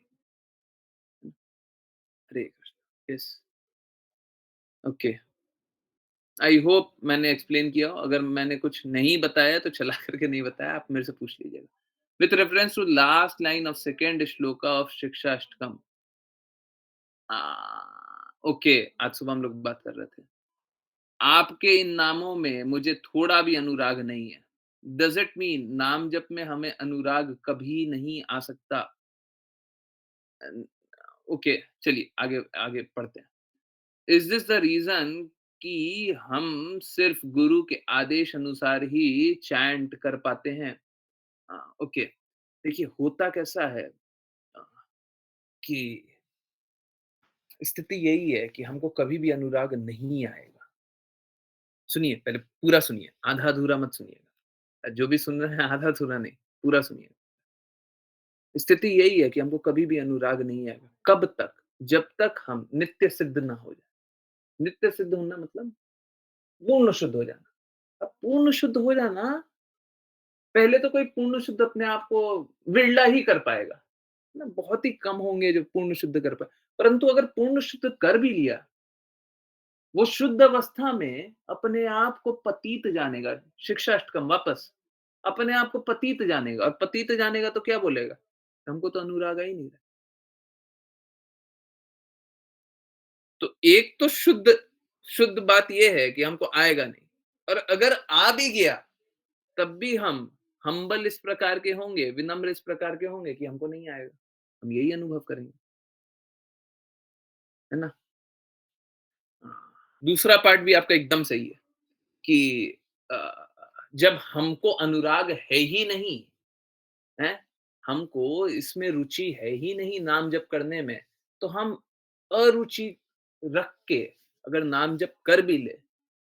Hare Krishna. Yes, okay. I hope मैंने एक्सप्लेन किया हो। अगर मैंने कुछ नहीं बताया तो चला करके नहीं बताया, आप मेरे से पूछ लीजिएगा। With reference to last line of second shloka of Shikshashtakam. Okay, आज सुबह हम लोग बात कर रहे थे। आपके इन नामों में मुझे थोड़ा भी अनुराग नहीं है। डज़ इट मीन नाम जप में हमें अनुराग कभी नहीं आ सकता? अन ओके, चलिए आगे आगे पढ़ते हैं। इज़ दिस द रीज़न कि हम सिर्फ़ गुरु के आदेश अनुसार ही चैंट कर पाते हैं? ओके, देखिए होता कैसा है अ, कि स्थिति यही है कि हमको कभी भी अनुराग नहीं आएगा। सुनिए, पहले पूरा सुनिए, आधा-अधूरा मत सुनिएगा। जो भी सुन रहे हैं आधा-अधूरा नहीं, पूरा सुनिए। स्थिति यही है कि हमको कभी भी अनुराग नहीं आएगा। कब तक? जब तक हम नित्य सिद्ध ना हो जाए। नित्य सिद्ध होना मतलब पूर्ण शुद्ध हो जाना। अब पूर्ण शुद्ध हो जाना, पहले तो कोई पूर्ण शुद्ध अपने आप को विरला ही कर पाएगा, ना बहुत ही कम होंगे जो पूर्ण शुद्ध कर पाए। परंतु अगर पूर्ण शुद्ध कर भी लिया, वो शुद्ध अवस्था में अपने आप को पतित जानेगा, शिक्षा अष्टकम वापस, अपने आप को पतित जानेगा और पतित जानेगा तो क्या बोलेगा? हमको तो अनुराग आ ही नहीं रहा। तो एक तो शुद्ध शुद्ध बात ये है कि हमको आएगा नहीं, और अगर आ भी गया, तब भी हम हम्बल इस प्रकार के होंगे, विनम्र इस प्रकार के होंगे कि हमको नहीं आएगा। हम यही अनुभव करेंगे, है ना? हाँ, दूसरा पार्ट भी आपका एकदम सही है कि जब हमको अनुराग है ही नहीं, हैं? हमको इसमें रुचि है ही नहीं नाम जप करने में, तो हम अरुचि रख के अगर नाम जप कर भी ले,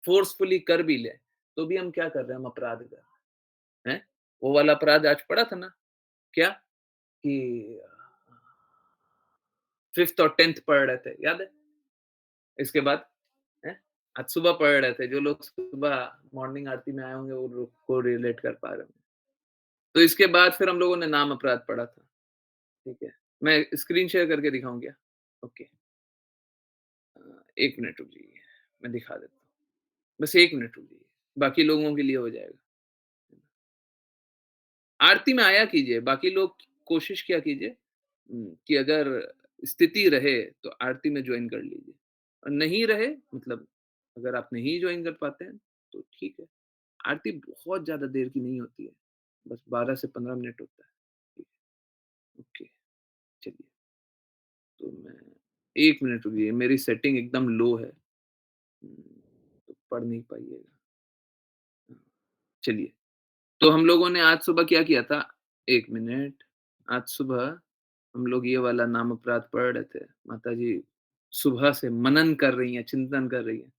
फ़ोर्सफुली कर भी ले, तो भी हम क्या कर रहे हैं? हम अपराध कर रहे हैं। वो वाला अपराध आज पढ़ा था ना? क्या? कि 5th और 10th पढ़ रहे थे, याद है? इसके बाद हैं? आज सुबह पढ़ रहे थे, जो लोग सुबह मॉर्निंग आरती में आए होंगे, वो लोग को रिलेट कर पा रहे होंगे। तो इसके बाद फिर हम लोगों ने नाम अपराध पढ़ा था, ठीक है? मैं स्क्रीन शेयर करके दिखाऊँ क्या? ओके। 1 मिनट रुक जाइए, मैं दिखा देता हूँ। बस 1 मिनट रुक जाइए, बाकी लोगों के लिए हो जाएगा। आरती में आया कीजिए, बाकी लोग कोशिश किया कीजिए कि अगर स्थिति रहे तो आरती में जॉइन कर लीजिए, और नहीं रहे मतलब अगर आप नहीं जॉइन कर पाते हैं तो ठीक है। आरती बहुत ज़्यादा देर की नहीं होती है, बस 12 से 15 मिनट होता है। ठीक है, ओके, चलिए। तो मैं 1 मिनट रुकिए, मेरी सेटिंग एकदम लो है, तो पढ़ नहीं पाइएगा। चलिए, तो हम लोगों ने आज सुबह क्या किया था? 1 मिनट, आज सुबह हम लोग ये वाला नाम अपराध पढ़ रहे थे। माताजी सुबह से मनन कर रही हैं, चिंतन कर रही हैं,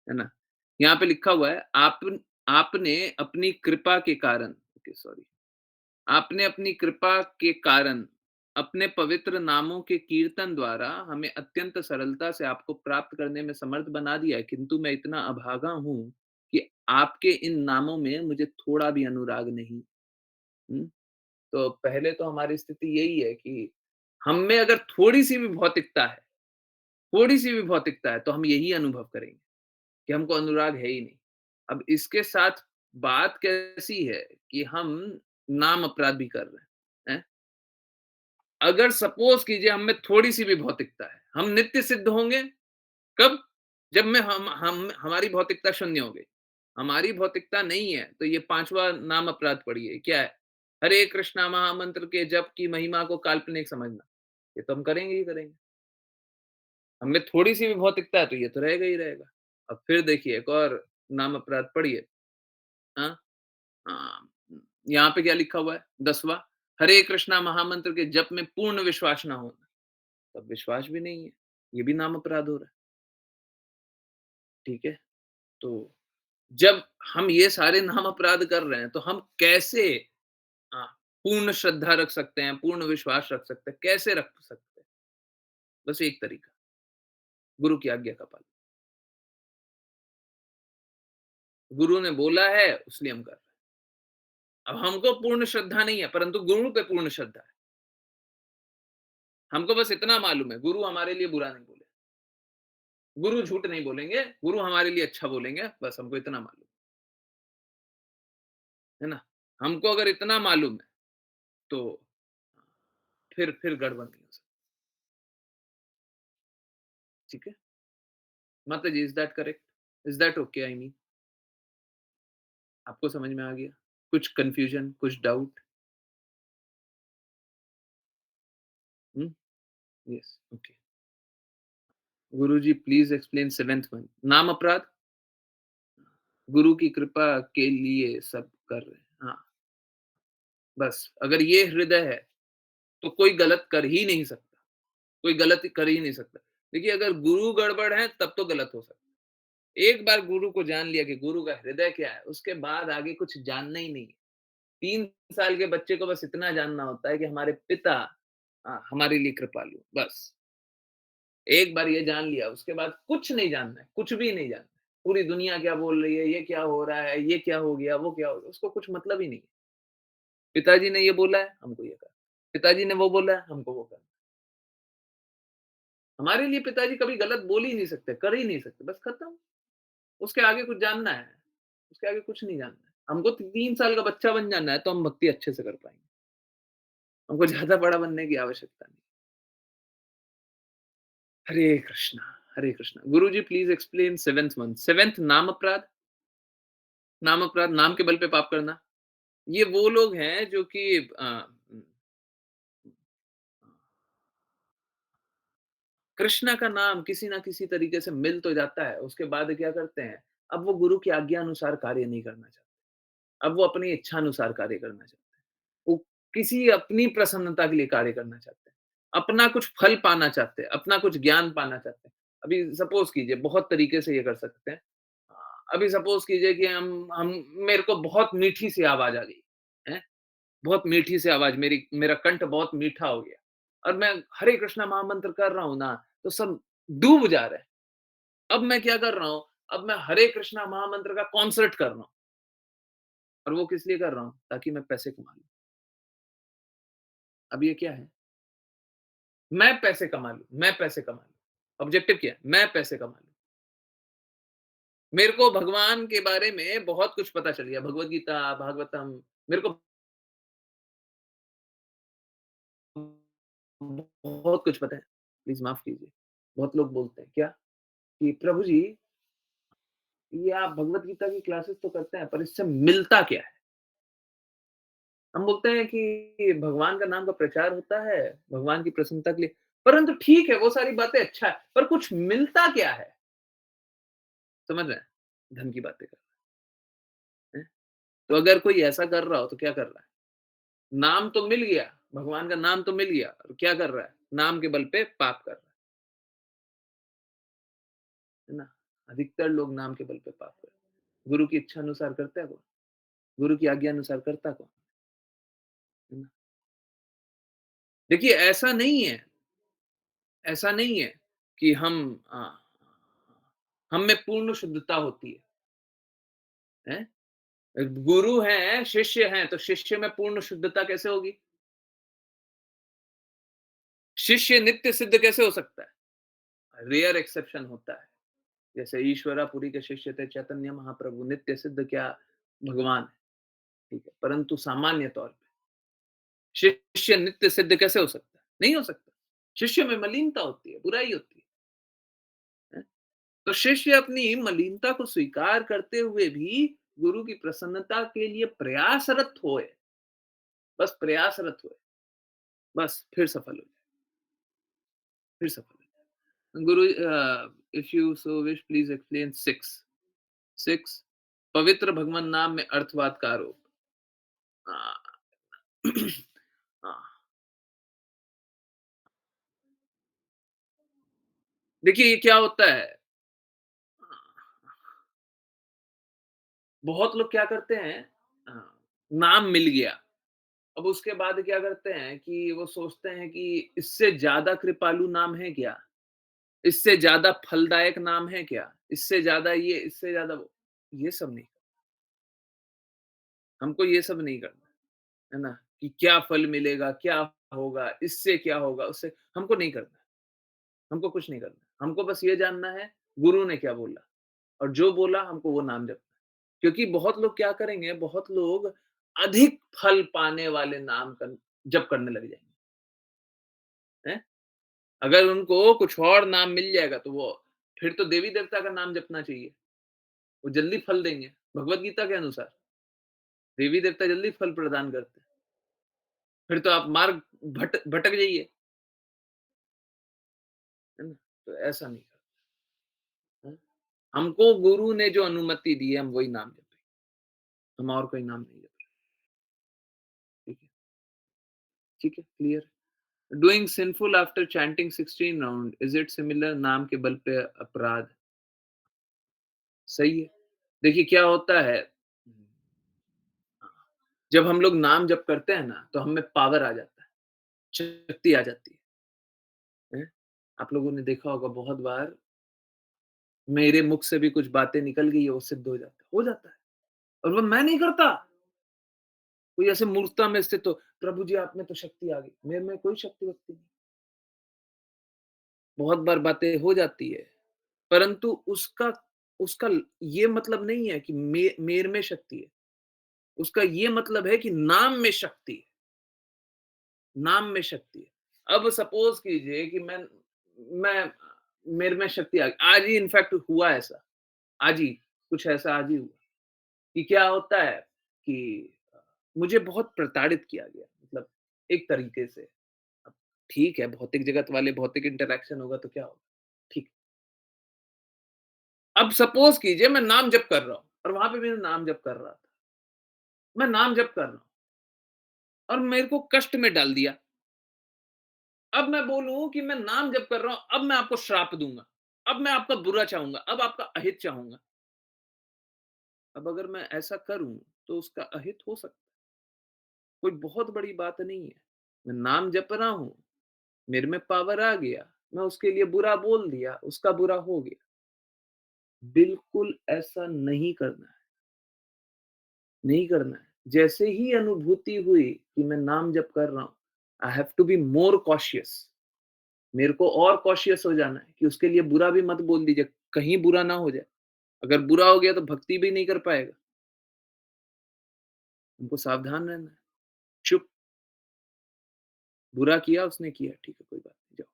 है ना? यहाँ पे लिखा हुआ है, आपने अपनी कृपा के कारण, ओके सॉरी, आपने अपनी कृपा के कारण अपने पवित्र नामों के कीर्तन द्वारा हमें अत्यंत सरलता से आपको प्राप्त करने में समर्थ बना दिया है, किंतु मैं इतना अभागा हूँ कि आपके इन नामों में मुझे थोड़ा भी अनुराग नहीं। हुँ? तो पहले तो हमारी स्थिति यही है कि हम में अगर थोड़ी-सी भी भौतिकता है, थोड़ी-सी भी भौतिकता है, तो हम यही अनुभव करेंगे कि हमको अनुराग है ही नहीं। अब इसके साथ बात कैसी है कि हम नाम अपराध भी कर रहे हैं, हैं? अगर सपोज़ कीजिए हम में थोड़ी-सी भी भौतिकता है, हम नित्य सिद्ध होंगे, कब? जब में हम हमारी भौतिकता शून्य हो गई। हमारी भौतिकता नहीं है, तो ये 5वां नाम अपराध पढ़िए, क्या है? हरे कृष्णा महामंत्र के जप की महिमा को काल्पनिक समझना। ये तो हम करेंगे ही करेंगे। हमें थोड़ी-सी भी भौतिकता है, तो ये तो रहेगा ही रहेगा। अब फिर देखिए एक और नाम अपराध पढ़िए, हाँ? यहाँ पे क्या लिखा हुआ है? 10वां, हरे कृष्णा महामंत्र के जप में पूर्ण विश्वास ना होना। तब विश्वास भी नहीं है, ये भी नाम अपराध हो रहा है, ठीक है? तो जब हम ये सारे नाम अपराध कर रहे हैं, तो हम कैसे हाँ, पूर्ण श्रद्धा रख सकते हैं, पूर्ण विश्वास रख सकते हैं, कैसे रख सकते हैं? बस एक तरीका, गुरु की आज्ञा का पालन। गुरु ने बोला है, इसलिए हम कर रहे हैं। अब हमको पूर्ण श्रद्धा नहीं है, परंतु गुरु पे पूर्ण श्रद्धा है। हमको बस इतना मालूम है, गुरु हमारे लिए बुरा नहीं बोले, गुरु झूठ नहीं बोलेंगे, गुरु हमारे लिए अच्छा बोलेंगे, बस हमको इतना मालूम है ना? हमको अगर इतना मालूम है, तो फिर गड़बड़ नहीं हो सकती, ठीक है? माताजी, is that correct? Is that okay I mean? आपको समझ में आ गया? कुछ कन्फ्यूजन, कुछ doubt? Hmm? Yes, okay. Guruji please explain 7th one. नाम अपराध? गुरु की कृपा के लिए सब कर रहे हैं। हाँ, बस अगर ये हृदय है, तो कोई गलत कर ही नहीं सकता, कोई गलत कर ही नहीं सकता। देखिए अगर गुरु गड़बड़ है तब तो गलत हो सकता है। एक बार गुरु को जान लिया कि गुरु का हृदय क्या है, उसके बाद आगे कुछ जानना ही नहीं है। 3 साल के बच्चे को बस इतना जानना होता है कि हमारे पिता हमारे लिए कृपालु, बस। एक बार ये जान लिया, उसके बाद कुछ नहीं जानना है, कुछ भी नहीं जानना है। पूरी दुनिया क्या बोल रही है, ये क्या हो रहा है, ये क्या हो गया, वो क्या हो गया, उसको कुछ मतलब ही नहीं है। पिताजी ने ये बोला है, हमको ये करना है। पिताजी ने वो बोला है, हमको वो करना है। हमारे लिए पिताजी कभी गलत बोल ही नहीं सकते, कर ही नहीं सकते, बस खत्म। उसके आगे कुछ जानना है, उसके आगे कुछ नहीं जानना है। हमको 3 साल का बच्चा बन जाना है, तो हम भक्ति अच्छे से कर पाएँगे। हमको ज़्यादा बड़ा बनने की आवश्यकता नहीं। Hare Krishna, Hare Krishna. Guruji please explain 7th one. 7th नाम अपराध, नाम अपराध, नाम के बल पे पाप करना। ये वो लोग हैं जो कि कृष्णा का नाम किसी न किसी तरीके से मिल तो जाता है, उसके बाद क्या करते हैं, अब वो गुरु की आज्ञा अनुसार कार्य नहीं करना चाहते। अब वो अपनी इच्छा अनुसार कार्य करना चाहते हैं। वो किसी अपनी प्रसन्नता के लिए कार्य करना चाहते हैं। अपना कुछ फल पाना चाहते हैं, अपना कुछ ज्ञान पाना चाहते हैं। अभी सपोज़ कीजिए बहुत तरीके से ये कर सकते हैं। अभी सपोज़ कीजिए कि हम मेरे को बहुत मीठी-सी आवाज़ आ गई, हैं? बहुत मीठी सी आवाज, मेरा कंठ बहुत मीठा हो गया और मैं हरे कृष्णा महामंत्र कर रहा हूं ना, तो सब डूब जा रहे हैं। अब मैं क्या कर रहा हूं, अब मैं हरे कृष्णा महामंत्र का कॉन्सर्ट कर रहा हूं और वो किस लिए कर रहा हूं, ताकि मैं पैसे कमा लूं। अब ये क्या है, मैं पैसे कमा लूं, मैं पैसे कमा लूं। ऑब्जेक्टिव क्या है, मैं पैसे कमा लूं। मेरे को भगवान के बारे में बहुत कुछ पता चल गया, भगवत गीता, भागवतम, मेरे को बहुत कुछ पता है। प्लीज माफ कीजिए। बहुत लोग बोलते हैं क्या कि प्रभु जी, ये आप भगवत गीता की क्लासेस तो करते हैं, पर इससे मिलता क्या है? हम बोलते हैं कि भगवान का नाम का प्रचार होता है, भगवान की प्रसन्नता के लिए। परंतु ठीक है, वो सारी बातें अच्छा है, पर कुछ मिलता क्या है? समझ रहे हैं? धन की बातें कर रहे हैं। तो अगर कोई ऐसा कर रहा हो तो क्या कर रहा है? नाम तो मिल गया, भगवान का नाम तो मिल गया और क्या कर रहा है? नाम के बल पे पाप कर रहा है ना? अधिकतर लोग नाम के बल पे पाप कर रहे हैं। गुरु की इच्छा अनुसार करता है कौन? गुरु की आज्ञा अनुसार करता कौन? है ना? देखिए ऐसा नहीं है कि हम में पूर्ण शुद्धता होती हैं? गुरु हैं, शिष्य हैं, तो शिष्य में पूर्ण शुद्धता कैसे होगी? शिष्य नित्य सिद्ध कैसे हो सकता है? रेयर एक्सेप्शन होता है। जैसे ईश्वरापुरी के शिष्य थे चैतन्य महाप्रभु, नित्य सिद्ध क्या भगवान है, ठीक है। परंतु सामान्य तौर पे शिष्य नित्य सिद्ध कैसे हो सकता है? नहीं हो सकता। शिष्य में मलिनता होती है, बुराई होती है। तो शिष्य अपनी मलिनता को स्वीकार करते हुए भी गुरु की प्रसन्नता के लिए प्रयासरत होए, बस प्रयासरत होए, बस फिर सफल हो जाए, फिर सफल हो जाए। गुरु if you so wish please explain 6 पवित्र भगवान नाम में अर्थवाद का आरोप। हाँ, हाँ। देखिए ये क्या होता है, बहुत लोग क्या करते हैं, नाम मिल गया, अब उसके बाद क्या करते हैं कि वो सोचते हैं कि इससे ज्यादा कृपालु नाम है क्या, इससे ज्यादा फलदायक नाम है क्या, इससे ज्यादा ये, इससे ज्यादा वो। ये सब नहीं, हमको ये सब नहीं करना है ना, कि क्या फल मिलेगा, क्या होगा, इससे क्या होगा, उससे हमको नहीं करना, हमको कुछ नहीं करना। हमको बस ये जानना है गुरु ने क्या बोला, और जो बोला हमको वो नाम जपना है। क्योंकि बहुत लोग क्या करेंगे, बहुत लोग अधिक फल पाने वाले नाम का जप करने लग जाएंगे, हैं? अगर उनको कुछ और नाम मिल जाएगा तो वो फिर तो देवी देवता का नाम जपना चाहिए, वो जल्दी फल देंगे। भगवत गीता के अनुसार देवी देवता जल्दी फल प्रदान करते हैं। फिर तो आप मार्ग भटक जाइए, है ना? तो ऐसा नहीं करना है। हमको गुरु ने जो अनुमति दी है हम वही नाम जपें, हम और कोई नाम नहीं जप रहे। ठीक है, ठीक है, clear. Doing sinful after chanting 16 round, is it similar नाम के बल पे अपराध? सही है। देखिए क्या होता है, जब हम लोग नाम जप करते हैं ना, तो हमें पावर आ जाता है, शक्ति आ जाती है। आप लोगों ने देखा होगा बहुत बार, मेरे मुख से भी कुछ बातें निकल गई है, वो सिद्ध हो जाता है। और वो मैं नहीं करता। कोई ऐसे मूर्खता में स्थित हो, प्रभु जी आप में तो शक्ति आ गई, मेरे में कोई शक्ति वक्ति नहीं। बहुत बार बातें हो जाती है, परंतु उसका उसका ये मतलब नहीं है कि मेरे में शक्ति है। उसका ये मतलब है कि नाम में शक्ति है, नाम में शक्ति है। अब सपोज कीजिए कि मैं मेरे में शक्ति आ गई। आज ही इनफैक्ट हुआ ऐसा, आज ही कुछ ऐसा आज ही हुआ कि क्या होता है कि मुझे बहुत प्रताड़ित किया गया, मतलब एक तरीके से। अब ठीक है, भौतिक जगत वाले भौतिक इंटरैक्शन होगा तो क्या होगा, ठीक। अब सपोज कीजिए मैं नाम जप कर रहा हूँ और वहां पे भी मैं नाम जप कर रहा था, मैं नाम जप कर रहा हूँ और मेरे को कष्ट में डाल दिया। अब मैं बोलूं कि मैं नाम जप कर रहा हूं, अब मैं आपको श्राप दूंगा, अब मैं आपका बुरा चाहूंगा, अब आपका अहित चाहूंगा। अब अगर मैं ऐसा करूं तो उसका अहित हो सकता है, कोई बहुत बड़ी बात नहीं है। मैं नाम जप रहा हूं, मेरे में पावर आ गया, मैं उसके लिए बुरा बोल दिया, उसका बुरा हो गया। बिल्कुल ऐसा नहीं करना है, नहीं करना है। जैसे ही अनुभूति हुई कि मैं नाम जप कर रहा हूं, I have to be more cautious. मेरे को और कॉशियस हो जाना है कि उसके लिए बुरा भी मत बोल दीजिए, कहीं बुरा ना हो जाए। अगर बुरा हो गया तो भक्ति भी नहीं कर पाएगा। हमको सावधान रहना है। चुप, बुरा किया उसने किया, ठीक है कोई बात नहीं, जाओ।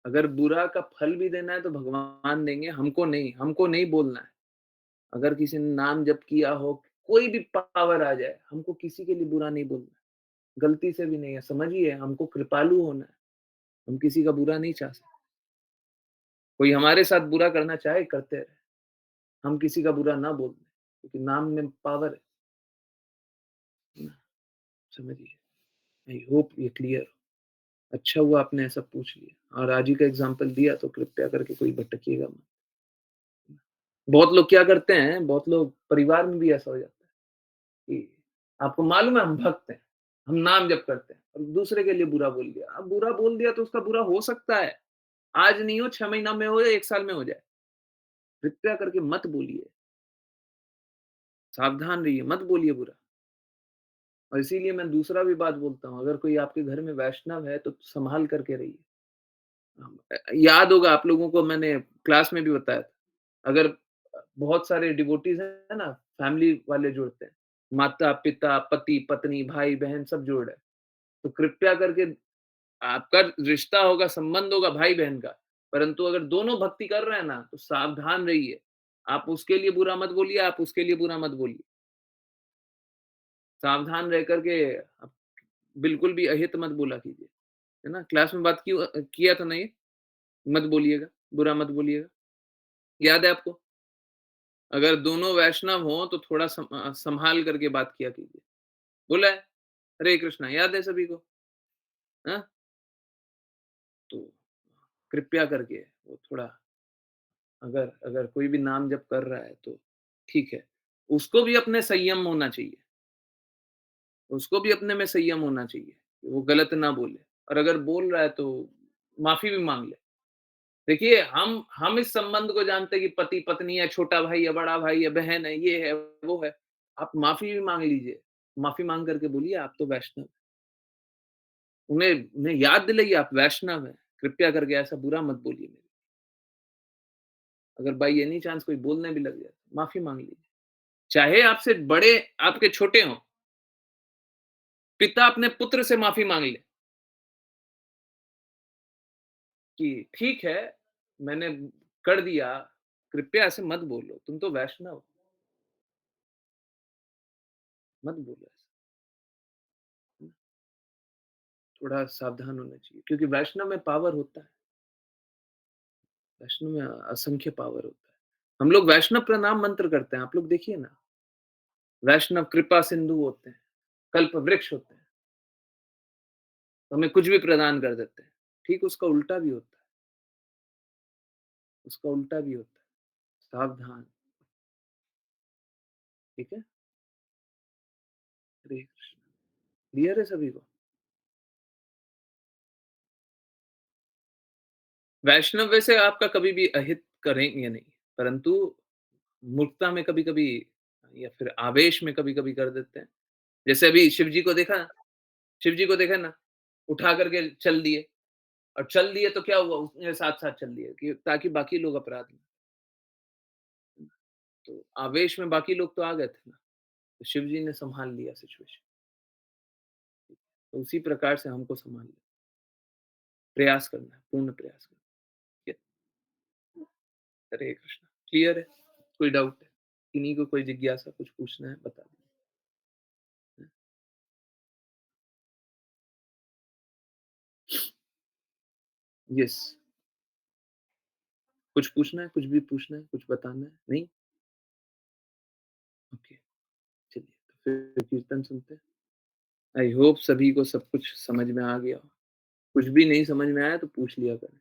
अगर बुरा का फल भी देना है तो भगवान देंगे, हमको नहीं बोलना है। अगर किसी ने नाम जप किया हो, कोई भी पावर आ जाए, हमको किसी के लिए बुरा नहीं बोलना है, गलती से भी नहीं है। समझिए, हमको कृपालु होना है, हम किसी का बुरा नहीं चाह सकते। कोई हमारे साथ बुरा करना चाहे करते रहे, हम किसी का बुरा ना बोल दें, क्योंकि नाम में पावर है ना। समझिए, आई होप ये क्लियर हो। अच्छा हुआ आपने ऐसा पूछ लिया और आज ही का एग्जाम्पल दिया, तो कृपया करके कोई भटकिएगा मत। बहुत लोग क्या करते हैं, बहुत लोग परिवार में भी ऐसा हो जाता है कि आपको मालूम है हम भक्त हैं, हम नाम जप करते हैं और दूसरे के लिए बुरा बोल दिया। अब बुरा बोल दिया तो उसका बुरा हो सकता है, आज नहीं हो, 6 महीना में हो या 1 साल में हो जाए। कृपया करके मत बोलिए, सावधान रहिए, मत बोलिए बुरा। और इसीलिए मैं दूसरा भी बात बोलता हूँ, अगर कोई आपके घर में वैष्णव है तो संभाल करके रहिए। याद होगा आप लोगों को, मैंने क्लास में भी बताया था, अगर बहुत सारे डिवोटीज है ना, फैमिली वाले जुड़ते हैं, माता पिता पति पत्नी भाई बहन सब जुड़ है, तो कृपया करके आपका रिश्ता होगा, संबंध होगा भाई बहन का, परंतु अगर दोनों भक्ति कर रहे हैं ना, तो सावधान रहिए। आप उसके लिए बुरा मत बोलिए, आप उसके लिए बुरा मत बोलिए। सावधान रह करके आप बिल्कुल भी अहित मत बोला कीजिए, है ना। क्लास में बात किया था ना ये, मत बोलिएगा, बुरा मत बोलिएगा। याद है आपको? अगर दोनों वैष्णव हों तो थोड़ा संभाल करके बात किया कीजिए। बोला है? हरे कृष्णा, याद है सभी को? हाँ? तो कृपया करके वो थोड़ा, अगर अगर कोई भी नाम जप कर रहा है तो ठीक है, उसको भी अपने संयम होना चाहिए, उसको भी अपने में संयम होना चाहिए, कि वो गलत ना बोले, और अगर बोल रहा है तो माफ़ी भी माँग ले। देखिए, हम इस संबंध को जानते हैं कि पति-पत्नी है, छोटा भाई है, बड़ा भाई है, बहन है, ये है, वो है। आप माफ़ी भी माँग लीजिए, माफ़ी माँग करके बोलिए आप तो वैष्णव हैं। उन्हें उन्हें याद दिलाइए आप वैष्णव हैं, कृपया करके ऐसा बुरा मत बोलिए मेरे। अगर बाय एनी चांस कोई बोलने भी लग जाए, माफ़ी माँग लीजिए। चाहे आपसे बड़े, आपके छोटे हों, पिता अपने पुत्र से माफ़ी माँग ले कि ठीक है, मैंने कर दिया, कृपया ऐसे मत बोलो, तुम तो वैष्णव हो, मत बोलो ऐसे। थोड़ा सावधान होना चाहिए, क्योंकि वैष्णव में पावर होता है, वैष्णव में असंख्य पावर होता है। हम लोग वैष्णव प्रणाम मंत्र करते हैं, आप लोग देखिए ना, वैष्णव कृपा सिंधु होते हैं, कल्प वृक्ष होते हैं। तो हमें कुछ भी प्रदान कर देते हैं। ठीक उसका उल्टा भी होता है, उसका उल्टा भी होता है। सावधान, ठीक है? हरे कृष्ण। क्लियर है सभी को? वैष्णव वैसे आपका कभी भी अहित करेंगे नहीं, परंतु मूर्खता में कभी-कभी या फिर आवेश में कभी-कभी कर देते हैं। जैसे अभी शिव जी को देखा ना, उठा करके चल दिए और चल दिए तो क्या हुआ उसके साथ-साथ चल दिए कि ताकि बाकी लोग अपराध में। तो आवेश में बाकी लोग तो आ गए थे ना, तो शिव जी ने सँभाल लिया सिचुएशन। तो उसी प्रकार से हमको सँभालना प्रयास करना है, पूर्ण प्रयास करना है। ठीक है? हरे कृष्णा। क्लियर है? कोई डाउट है? किन्हीं को कोई जिज्ञासा कुछ पूछना है बता दें। यस। कुछ पूछना है? कुछ भी पूछना है? कुछ बताना है? नहीं? ओके, चलिए तो फिर कीर्तन सुनते हैं। आई होप सभी को सब कुछ समझ में आ गया हो। कुछ भी नहीं समझ में आया तो पूछ लिया करें।